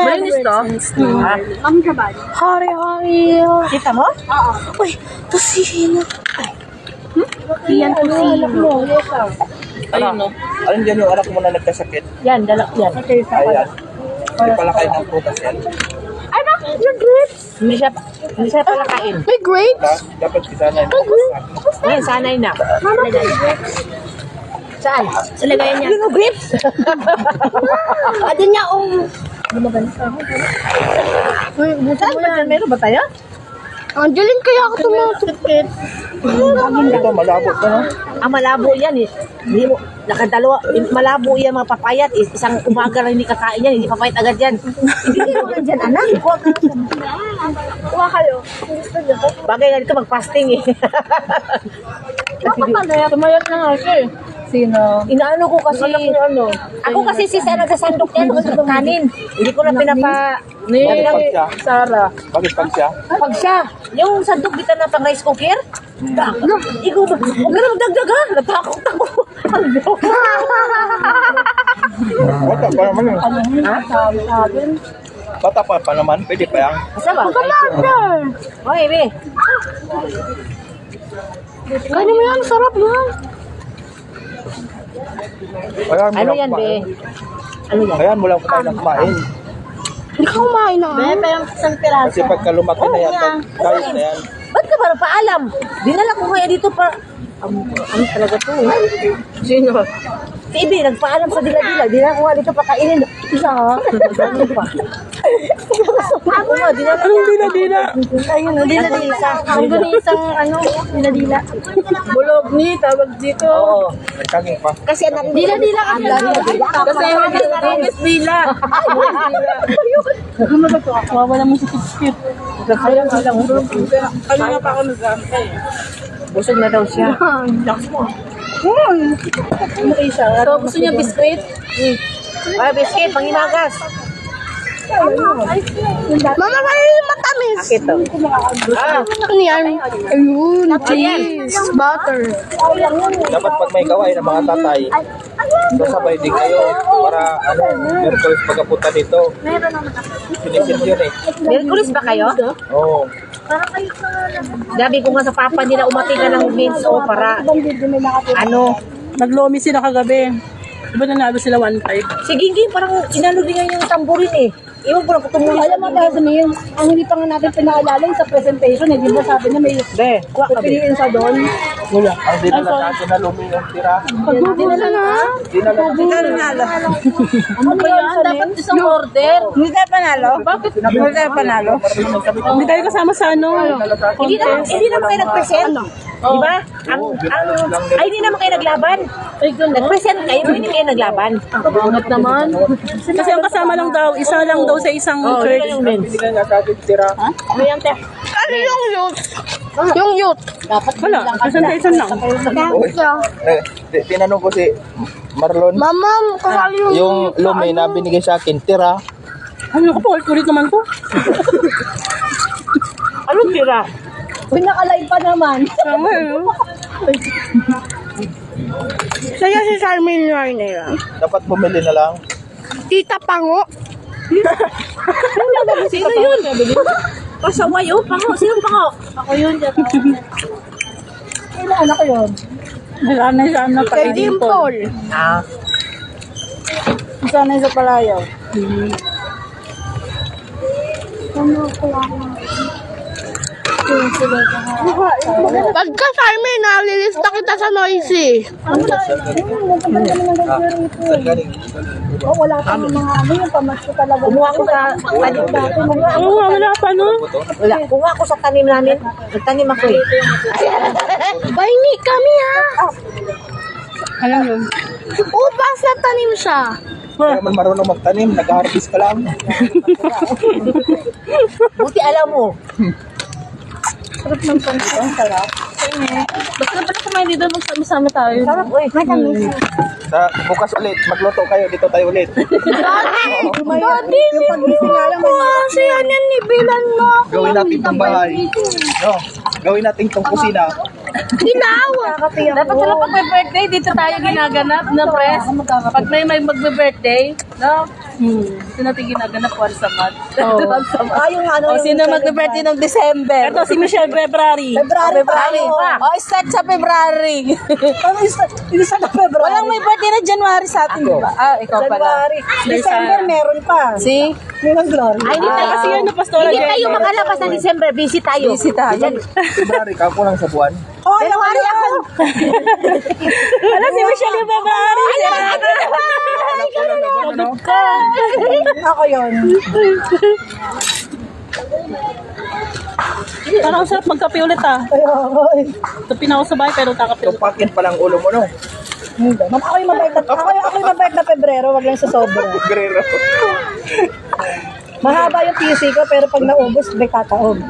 Malinis to? Kami sa bali. Kita mo? Yan po si Ayun, no? Alin dyan yung anak mo na nagkasakit? Yan, dalak yan. Ayan. Hindi pala kayo ng prutas yan. Hindi siya palakain. Dapat kita na Ngayon, sanay na. Saan? sa lagayan niya. Yung grapes? Adun niya Saan ba? Meron ba tayo? Angeline, kaya ako tumatakit. Ito, malabo to, no? Malabo yan eh. Hindi mo, nakadalawa, malabo yan mga papayat. Isang umaga lang hindi kakain yan, hindi papayat agad yan. Hindi mo lang dyan, anak. Kuha kayo. Gusto niyo to? Bagay na dito mag-fasting eh. Tumayat na nga siya eh. Sino? Inaano ko kasi, ako kasi si Sarah nagkasandok yan, kanin. Hindi ko na pinapa, Bakit pag siya? Sarah. Bakit pag siya? pag siya, yung sandok dito na pang rice cooker, ikaw ba, huwag ka na magdagdag ha, natakot ako. Bata pa naman yun. Bata pa naman, pwede pa yan. Asa ba? Oy, be. Kaya mo yan, sarap yan. Ano yan, be? Ano yan? Ayan mo lang kumain ng kumain. Hindi ka kumain na. Bebe, yung isang piraso. Kasi pagka lumaki na yan, kayos na yan. Ba't ka ba paalam? Dinala ko kaya dito pa. Ano talaga to? Sino? Si Ibe, nagpaalam sa dila-dila. Dinala ko nga dito pakainin. Isa ha? Ano pa? Ako nga, dinala ko. Dila-dila. Ayun, dila-dila. Ang gulo isang ano, dila-dila. Bulog ni, tawag dito. Oo, may tanging pa. Kasi anak mo. Dila-dila ka Kasi hugis dila. Wawala mo si Kitskit. Kaya nga lang. Kanina pa ako nag-aantay. Busog na daw siya. So, gusto niya biscuit? Ay, biscuit, pangimagas. Mama, kayo yung matamis. Bakit to? Ano yan? Ayun, cheese, butter. Dapat pag may gawain ng mga tatay, sasabay din kayo para Merkulis pagkapunta dito. Sinisin yun eh. Merkulis ba kayo? Oo. Gabi ko nga sa papa nila umati ka ng means o para ano. Naglomi sila kagabi. Diba nanalo sila 1-5? Si Gingging parang inalo din nga yung tamburin eh. Iwan ko lang kung tumulong. Alam mo ba sabihin, ang hindi pa nga natin pinaalala yung sa presentation, eh, di ba sabi niya may Be, kuha ka be. pipiliin sa doon. Wala. Ang dinala natin na lumi yung tira. Dinala na. Dinala. Ano ba yan? Dapat isang order. Hindi tayo panalo? Bakit? Hindi tayo panalo? Hindi tayo kasama sa ano? Hindi naman kayo nag-present. Di ba? Ay, hindi naman kayo naglaban. Nag-present kayo, hindi kayo naglaban. Bangat naman. Kasi ang kasama lang daw, isa lang daw sa isang church. Hindi na natin tira. Ano yung youth? Yung youth. Wala, presentation lang. Tinanong ko si Marlon, Mama, kasali yung... yung lumi na binigay sa akin, tira. Ano ko po, kulit naman to. Anong tira? Uy, nakalive pa naman. Tama yun. Saya si Charmaine Yarnera. Dapat bumili na lang. Tita Pango. Sino yun? Pasaway, oh, pango. Sino pango? Kailan anak ko yun? Sanay sa ano, Kay Dimple. Sanay sa palayaw. Pagka Charmaine, nalilista kita sa noisy. Galing. Oh, wala pa yung mga ano, yung pamasko talaga. Kumuha ko sa tanim. Oo, wala pa no. Wala, kumuha ko sa tanim namin. Nagtanim ako eh. Baini kami ha. Alam yun. Upas na tanim siya. Kaya naman marunong magtanim, nag-harvest ka lang. Buti alam mo. Basta pala kumain dito, magsama-sama tayo. Sarap, uy. Sa bukas ulit, magluto kayo, dito tayo ulit. Dati, kasi yan yan, nibilan mo. Gawin natin itong bahay. No, gawin natin itong kusina. Dapat pala pag may birthday, dito tayo ginaganap na press. Pag may magbe-birthday, no? Dito natin ginaganap once a month. Once a month. Yung ano, O, sino magbe-birthday ng December? Ito si Michelle February. February February. tayo. O, start sa February. Ano isa na February? Walang may birthday na January sa atin, di ba? Ah, ikaw pala. January. December meron pa. See? Yung ang glory. Ay, hindi tayo Kasi ano, Pastora Hindi tayo Jenny. makalabas ng December. Busy tayo. Busy tayo. February, kako lang sa buwan. Oh, January ako. Alam si Michelle yung February. Sagot ka. Ako yun. Parang ang sarap magkape ulit ah. Ayun. Tapin ako sa bahay pero kakape ulit. Tupakin pa lang ulo mo, no? Hindi. Ako yung mabait na Pebrero, wag lang sa sobra. Guerrero. Mahaba yung PC ko, pero pag naubos, may tataob.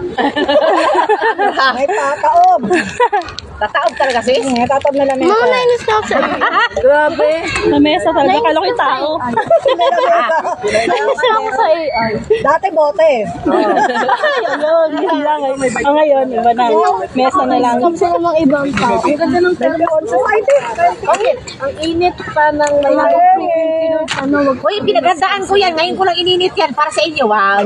May tataob. Tataob talaga sis. May tataob na lamesa. Grabe. Sa mesa talaga. Kala ko yung tao. Dati bote. Ayun, yun lang. Ang ngayon, iba na. Mesa na lang. Ang ganda ng ang init pa ng Uy, pinagandaan ko yan. Ngayon ko lang ininit yan para sa inyo. Wow.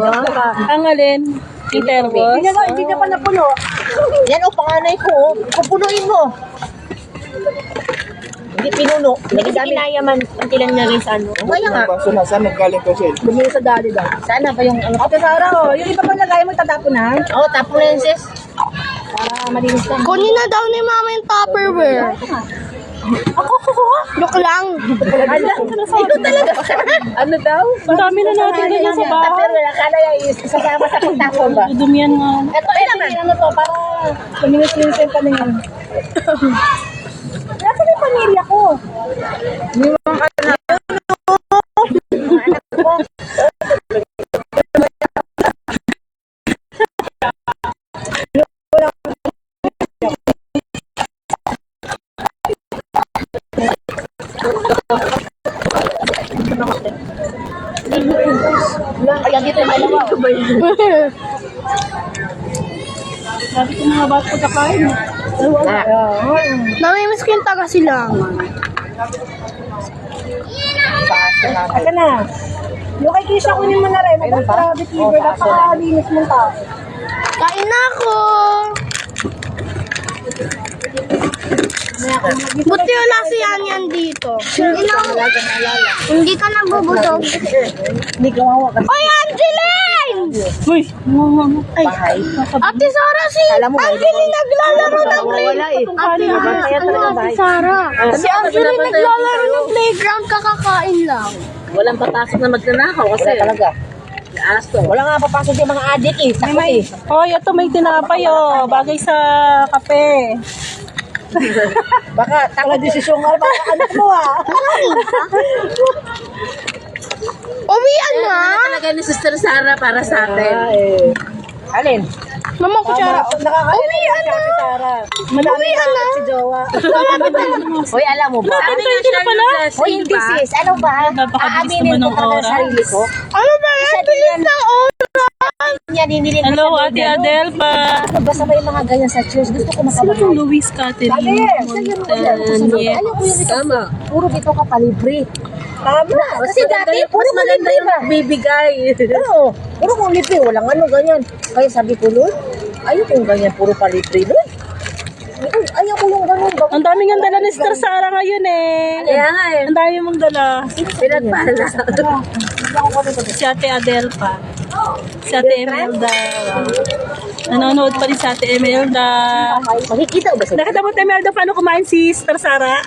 Ang alin, intervals. Hindi na pa napuno. Yan o, panganay ko. Pupunuin mo. Hindi pinuno. Nagdami na yaman. Ang ilan niya rin sa ano. Kaya nga. Baso na, saan naggaling ko siya? Bumili sa dali daw. Sana pa yung ano. Ate Sara, yung iba pang lagay mo, tatapon na. Oo, tapo lenses. Para malinis lang. Kunin na daw ni mama yung Tupperware. Look lang. ano daw? Ang dami na natin ganyan sa bahay. Pero akala yung isasama sa pagtapon ba? Dudumihan nga. Ito ay naman. Ano to, para luminis-linis yung paningin. Nasa yung pamilya ko? Kaya dito yung dalawa. Sabi ko mga ba't pagkakain. Namimiss ko yung taga-silangan. Aka na. Yung kay Kisha, kunin mo na rin. Nag-private liver, napakalinis mong tao. Kain na ako! Buti wala si Yan dito. Hindi ka nagbubusog. Hindi ka mawa ka. Oy, Angeline! Uy, Ay, Ate Sara, si Angeline naglalaro ng playground. Ate Sara. Si Angeline naglalaro ng playground, kakakain lang. Walang papasok na magnanakaw kasi. Talaga. Aso. Wala nga papasok yung mga adik eh. Sakot eh. Hoy, ito may tinapay oh. Bagay sa kape. Baka taka desisyon nga. Baka anak mo ah. Uwian na! Talaga ni Sister Sarah para sa atin. Alin? Mama ko, Sara. Nakakalimutan si Ate Sara. Madami na si Jowa. Hoy, alam mo ba? Ito na pala. Hoy, hindi sis. Ano ba? Napakabilis Aaminin naman ko ng talaga oras. sa sarili ko. Ano ba yan? Bilis ng Yan, hindi rin. Hello, Ate Adelpa. Basta may mga ganyan sa church. Gusto ko Sino makabahay. itong Luis Catherine Montañez? Alam ko yung Tama. puro dito ka palibre. Tama. Kasi dati, puro Mas maganda malibre yung ba? bibigay. Oo, puro kong libre. Walang ano ganyan. Kaya sabi ko, Lord, ayaw kong ganyan. Puro palibre, Lord. Ayaw ko yung ganun. Ang daming ang dala ni Sister Sara ngayon eh. Kaya nga eh. Ang dami mong dala. Pinagpala. Si Ate Adelpa. Si Ate Emelda. Nanonood pa rin si Ate Emelda. Makikita ko ba sa Nakita mo, Ate Emelda, paano kumain si Sister Sara?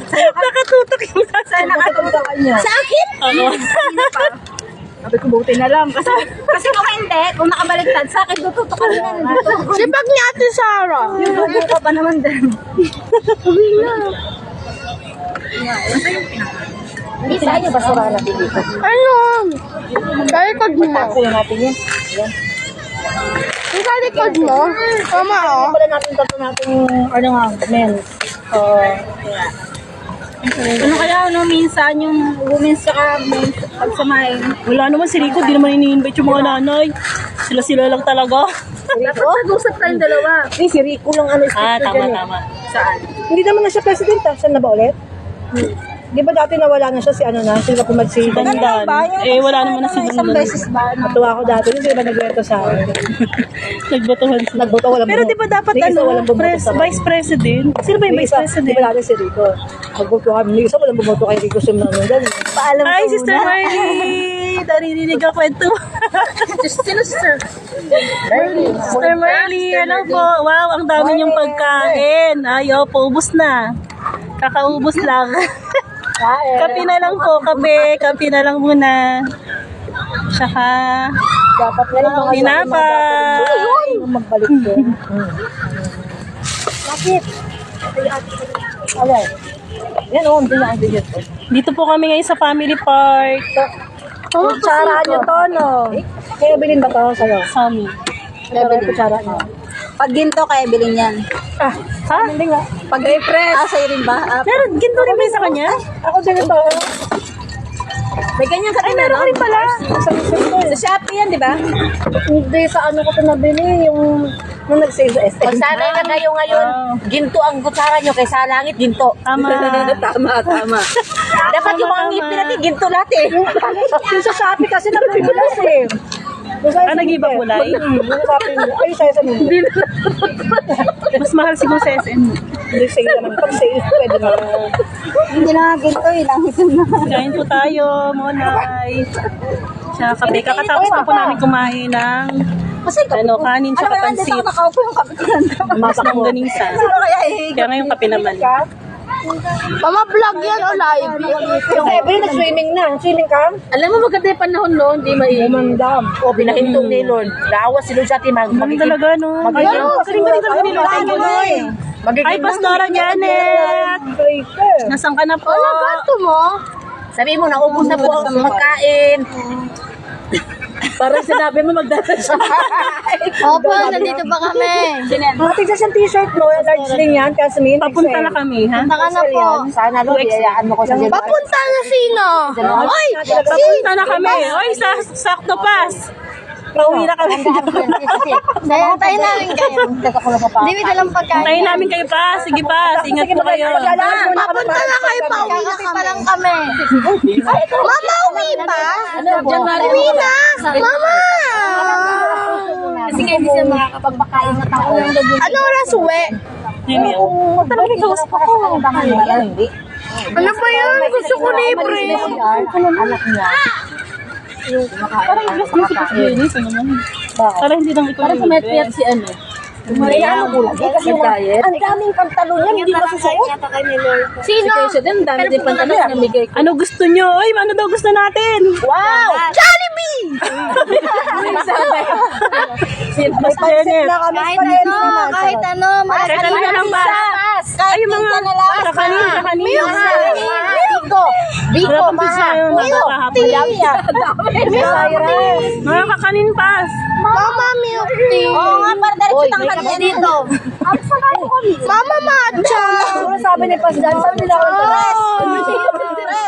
Nakatutok yung nasa. Nakatutok ka niya. Sa akin? Oo. Sabi ko, buti na lang. Kasi kung hindi, kung nakabaliktad sa akin, tututukan na nandito. Sipag ni Ate Sara. Yung dugo ka pa naman din. Hindi saan yung basura natin dito. Ano? Sa likod mo. Tapuin natin yan. Sa likod mo. Tama oh. Wala natin tatlo natin ano nga, men. Ano kaya, minsan yung women's saka men's pagsamahin. Wala naman si Rico, di naman ini-invite yung mga nanay. Sila lang talaga. Dapat mag-usap tayong dalawa. Si Rico lang ano stricto dyan eh. Tama. Saan? Hindi naman na siya president, siya na ba ulit? Di ba dati nawala na siya si ano na, sila pumadsi. Dandan. Wala naman na si Dandan. Natuwa ako dati, hindi ba nagwento sa akin? Nagbotohan sila. Nagboto, walang Pero bumoto. di ba dapat Yung isa walang bumoto sa Vice President? Sino ba yung Vice Di President? ba dati si Rico? Magboto kami, yung isa walang bumoto kay Rico Sumano. Paalam Ay, Sister Marley! Naririnig ang kwento. Sino sir? Sister Marley, ano po? Wow, ang dami niyong pagkain. Ayaw, paubos na. Kakaubos lang. Kape na lang po, kape. Kape na lang muna. Tsaka, dapat nga yung mga tinapay. magbalik doon. Bakit? Alay. Yan o, hindi na ang bigyan ko. Dito po kami ngayon sa Family Park. Kutsara nyo to, no? Kaya bilhin ba to sa'yo? Sami. Kaya bilhin kutsara nyo. Pag ginto, kaya bilhin yan. Ha? Hindi nga. Pag refresh. Sa'yo rin ba? Meron, ginto rin ba yung sa kanya? Ako din ito. May ganyan ka rin, meron rin pala. Sa Shopee yan, di ba? Hindi, sa ano ko ito nabili, yung nung nag-sale sa SM. Magsanay na kayo ngayon. Ginto ang kutsara nyo kaysa langit, ginto. Tama. Tama. Dapat yung mga ngipin natin, ginto natin. Yung sa Shopee kasi nagpipilas eh. Nag-iba kulay? Yung Shopee, ay, sa SM. Mas mahal siguro sa SM. Hindi, sale naman. Pag sale, pwede na. Hindi na ginto, ilang ito na. Kain po tayo, Monay. Tsaka kape. Kakatapos na po namin kumain ng kanin tsaka pansit. Nakaupo yung kapitan. Mas ng ganisa. Kaya ngayon kape naman. Mama, vlog yan o live? Yung Evelyn, nag-swimming na. Swimming ka? Alam mo maganda yung panahon noon, di mainit. Umandam. O, pinahintong ni Lord. Naawa si Lord sa atin. Ang talaga, no? Galing talaga ni Lord. Ay, Pastora Janet! Nasaan ka na po? Ito mo? Sabi mo, naubos na po ang pagkain. Parang sinabi mo magdadasal. Opo, nandito pa kami. Matig sa siyang t-shirt mo, large din yan, Kasmin. Papunta na kami, ha? Taka na po. Sana, Lord, iyayaan mo ko sa Papunta na sino? Oy! Papunta na kami. Oy, sakto pas. Pauwi na kami. Tayo namin kayo. Hindi mo dalang pagkain. Tayo namin kayo pa. Sige pa. Ingat po kayo. Papunta na kayo, pauwi na kami. Pa lang kami. Mama, uwi pa? Uwi na! Mama! Kasi nga hindi siya makakapagpakain na tao. Ano oras uwi? Talagang gusto ko. Ano ba yun? Gusto ko libre. Anak niya. Parang gusto ko sa Dennis. Para hindi lang ikaw yung Piyat si ano. Kaya ano mo lagi? Kasi ang daming pantalon yan, hindi masusuot. Sino? Siya din, dami din pantalon na namigay ko. Ano gusto nyo? Oy, ano daw gusto natin? Wow! Jollibee! May pansit na kami. Kahit ano, kahit ano. Kahit ano na lang ba? Ay, yung mga kakanin. Biko, Wala pang pizza yung magkakahapon. Mga kakanin pas. Mama, milk tea. Oo nga, para diretso tangkad mo dito. Mama, matcha. Ano sabi ni Pasdan? Sabi nila ako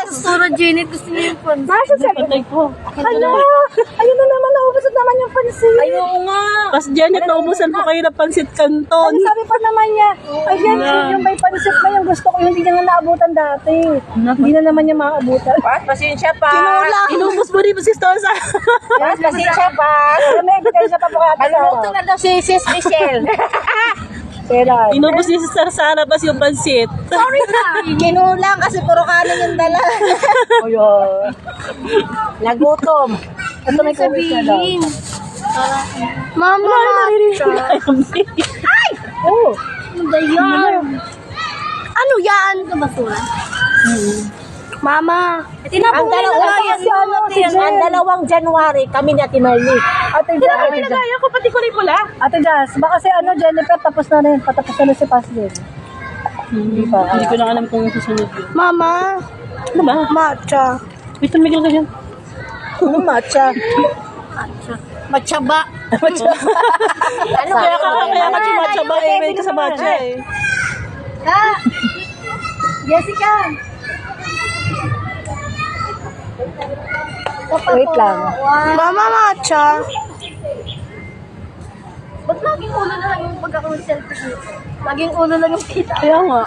Sura Jenny, gusto niyo yung pansit. Nasa second. Patay ko. Hala! Ayun na naman, naubos naman yung pansit. Oo nga. Pas Janet, naubusan po kayo ng pansit canton. Ano sabi pa naman niya? Ayan, yung may pansit na yung gusto ko, yung hindi niya nga naabutan dati. Hindi na naman niya maaabutan. Pasensya pa. Inubos mo rin po si Stosa. Pasensya pa. May ebidensya pa po kaya Maluluto na daw si Sis Michelle. Kailan? Inubos ni si Sara pas yung pansit. Sorry na. Kinulang kasi puro kanin yung dala. Ayun. Nagutom. Ito may COVID na daw. Mama, matcha. Oo. Ano yan? Basura. Mama. Ang dalawang January, kami ni Ate Marley. Ate Jazz. Kaya ko pati kulay pula. Ate Jazz, baka si ano, Jennifer, tapos na rin. Patapos na rin si Pasden. Hindi pa. Hindi ko na alam kung susunod yun. Mama. Ano ba? Matcha. Wait, tumigil ka dyan. Anong matcha? Matchaba. Ano kaya ka chuma-chaba eh. May ka sa matcha eh. Jessica. Wait lang. Mama, matcha. Ba't laging ulo na lang yung pagkaka-selfie dito? Laging ulo lang yung kita. Kaya nga.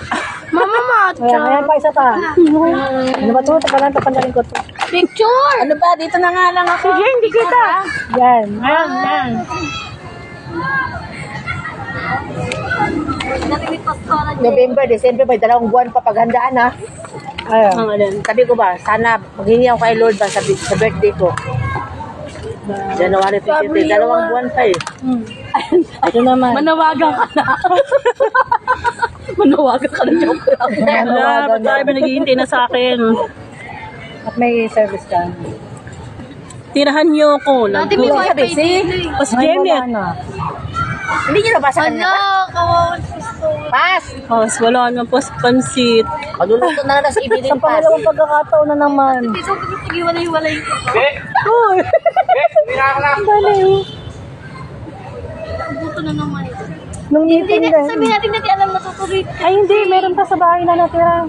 Mama Matcha! Ayan pa, isa pa. Ano ba ito? Tapalan ko to. Picture! Ano ba? Dito na nga lang ako. Sige, hindi kita. Yan. Ayan. Narinig pastora niya. November, December, may 2 buwan pa paghandaan ha. Ayan. Ang alin. Sabi ko ba, sana maghingi ako kay Lord ba sa birthday ko. January 23, 2 buwan pa eh. Ito naman. Manawagan ka na. Manawagan ka na, joke lang. Wala, ba't tayo ba naghihintay na sa akin? At may service ka. Tirahan niyo ako. Dati may Sabi, wifi si, dito. Pas Ay, Janet. wala na. hindi nyo nabasa kanina. Hala, kawawan si Pastora. Pas! Pas, wala naman pas pansit. Magluluto na lang sa evening Sa pass. pangalawang pagkakataon na naman. So, pag-iwalay-walay ko. Buto na naman ito. Nung Hindi meeting na, sabi din. natin natin alam natutuloy. Ay, hindi. Meron pa sa bahay na natira.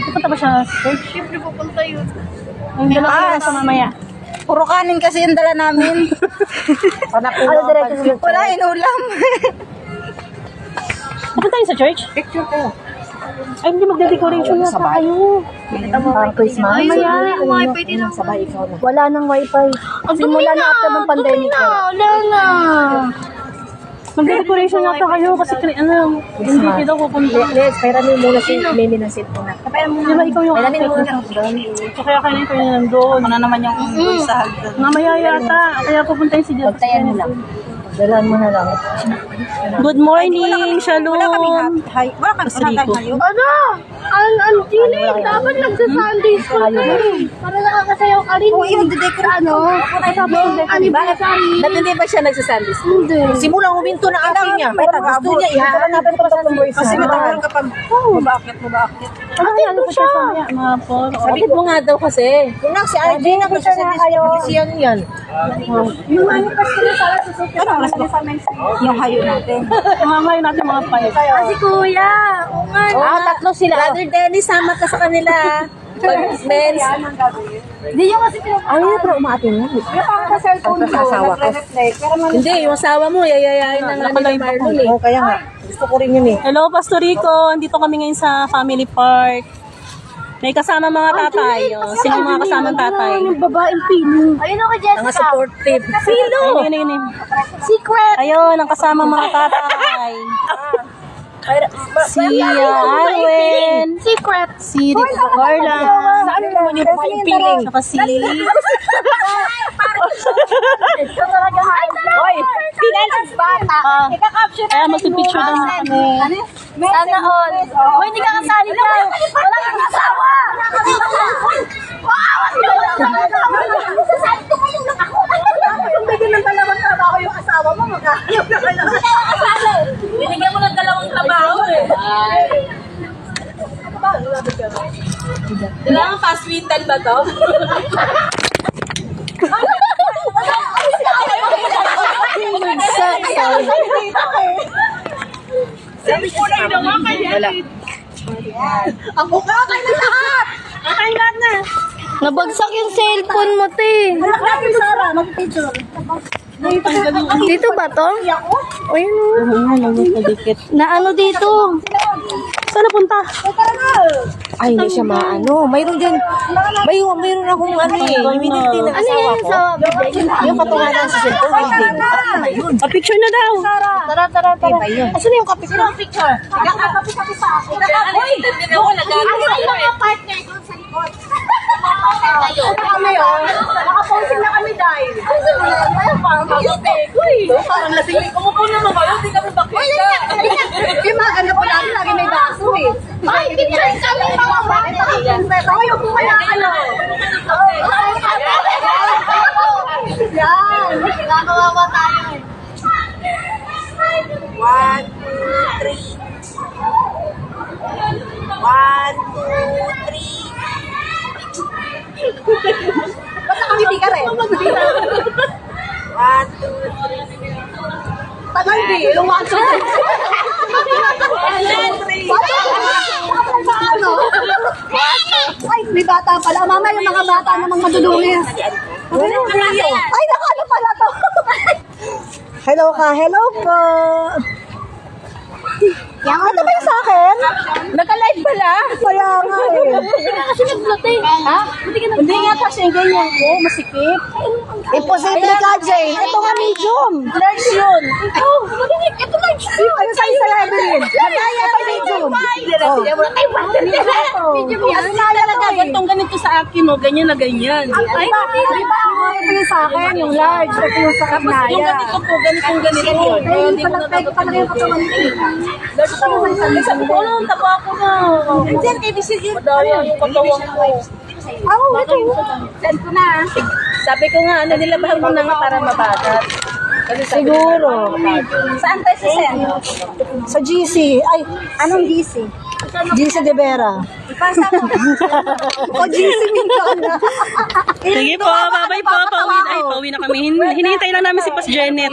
Pupunta ba siya sa church? Siyempre pupunta yun. Ang dala ko lang sa mamaya. Puro kanin kasi yung dala namin. Ano diretso sa Wala inulam. Pupunta yun sa church? Picture ko. Ay, hindi magde-decoration na tayo. Christmas? Ay, yung wifi dito. Sabay ikaw na. Wala nang wifi. Simula na after ng pandemic. Wala na. Magde-decoration na kayo kasi hindi kita pupunta. Yes, pairamin muna si Mimi ng cellphone na. Di ba ikaw yung Pairamin architect muna. So kaya kayo kayo nandun. Ano naman yung unggoy sa hagdan? Mamaya yata. Kaya pupunta yung si Jeff. Pagtayan mo lang. Dalan mo na lang. Good morning, Shalom. Wala kami hayo. Ano? Ang chili, dapat nagsa-Sunday school ka eh. Para nakakasayaw ka rin. Oo, yung decor ano? Anniversary. Ba't hindi ba siya nagsasabi? Hindi. Simulang huminto na ate niya. Para gusto niya Ihahan natin ito sa voice Kasi na. matagal kapag mabakit. Ano po siya? Mga po. Bakit mo nga daw kasi? Kung si RJ na kung siya yan. Yung manifest na sa susunod. Yung hayo natin. Mamaya natin mga payo. Si Kuya. Oo nga. Tatlo sila. Brother Dennis, sama ka sa kanila. Pag-men's. Hindi yung kasi Ano yun, pero umaatin niya. Sa cellphone ko, Asawa ko. Hindi, yung asawa mo, yayayain na nga nila Marlon eh. Oo, kaya nga. Gusto ko rin yun eh. Hello, Pastor Rico. Andito kami ngayon sa Family Park. May kasama mga tatay. Sino mga kasamang tatay? yung babaeng pino. Ayun ako, Mga Jessica. supportive. Sino? Ayun. Secret. Ayun, ang kasama mga tatay. Si Arwen. Secret. Si Rico Carla. Saan naman yung babaeng piling? Saka si... Hoy, pinantas bata. Kaya magpipicture daw na kami. Sana all. Hoy, hindi ka kasali na. Wala kang asawa. Wow! Sasabi ko ngayon lang ako. Kung bigyan ng dalawang trabaho yung asawa mo, magkakayap na kayo. Binigyan mo ng dalawang trabaho eh. Kailangan paswitan ba to? Ako ka, kayo na lahat! Nabagsak yung cellphone mo, te. Anak natin, Sarah, mag-picture. Dito ba to? O yun o. Na ano dito? Saan napunta? Ay, hindi siya maano. Mayroon dyan. Mayroon akong ano eh. Minilti ng Ano asawa yan ko. sa... Yung katunganan sa cellphone. Hindi. Picture na daw. Tara. Iba yun. Asan yung kape? Sino ang picture? Kape pa. Hindi na ako nag-aaral. mga partner doon sa likod. Kami yun. Nakaposing na kami dahil. Ayun, parang pagpapego eh. Parang lasing. Umupo naman kayo, hindi kami bakita. Yung mga ganda po natin, lagi may baso eh. Ay, picture kami mga partner. Ay, yung kumaya ano. Yan. Nakawawa tayo eh. 1, 2, 3. 1, 2, 3. Basta kami di ka rin. 1, 2, 3. Tagal di. Yung 1, 2, 3. Ay, may bata pala. Mama, yung mga bata namang madudungis. Ay, nakano pala to. Hello ka, hello po. Ano ba yung sa akin? Naka-live pala. Kaya nga eh. Hindi ka kasi nag-plot eh. Ha? Hindi nga kasi ganyan ko, masikip. Imposible ka, Jane. Ito nga medium. Large yun. Ito large. Ano sa'yo sa Evelyn? Magaya ito medium. Medium yan. Talaga, ganito sa akin, no? Ganyan na ganyan. Ay, di ba? Ito yung sa akin, yung large. Ito yung sa Yung Naya. ganito po, ganito. Ay, hindi talaga yung katawan ko. Sabi ko, tabo ako na. Diyan, kay Bisil yun. Madaya yung katawan ko. Ito. Send ko na. Sabi ko nga, nilabahan ko na nga para mabagat. Siguro. Saan tayo sa send? Sa GC. Ay, anong GC? GC de Vera. Ipasa ko. O GC minsan na. Sige po, babay po. Pauwi na kami. Hinihintay lang namin si Pas Janet.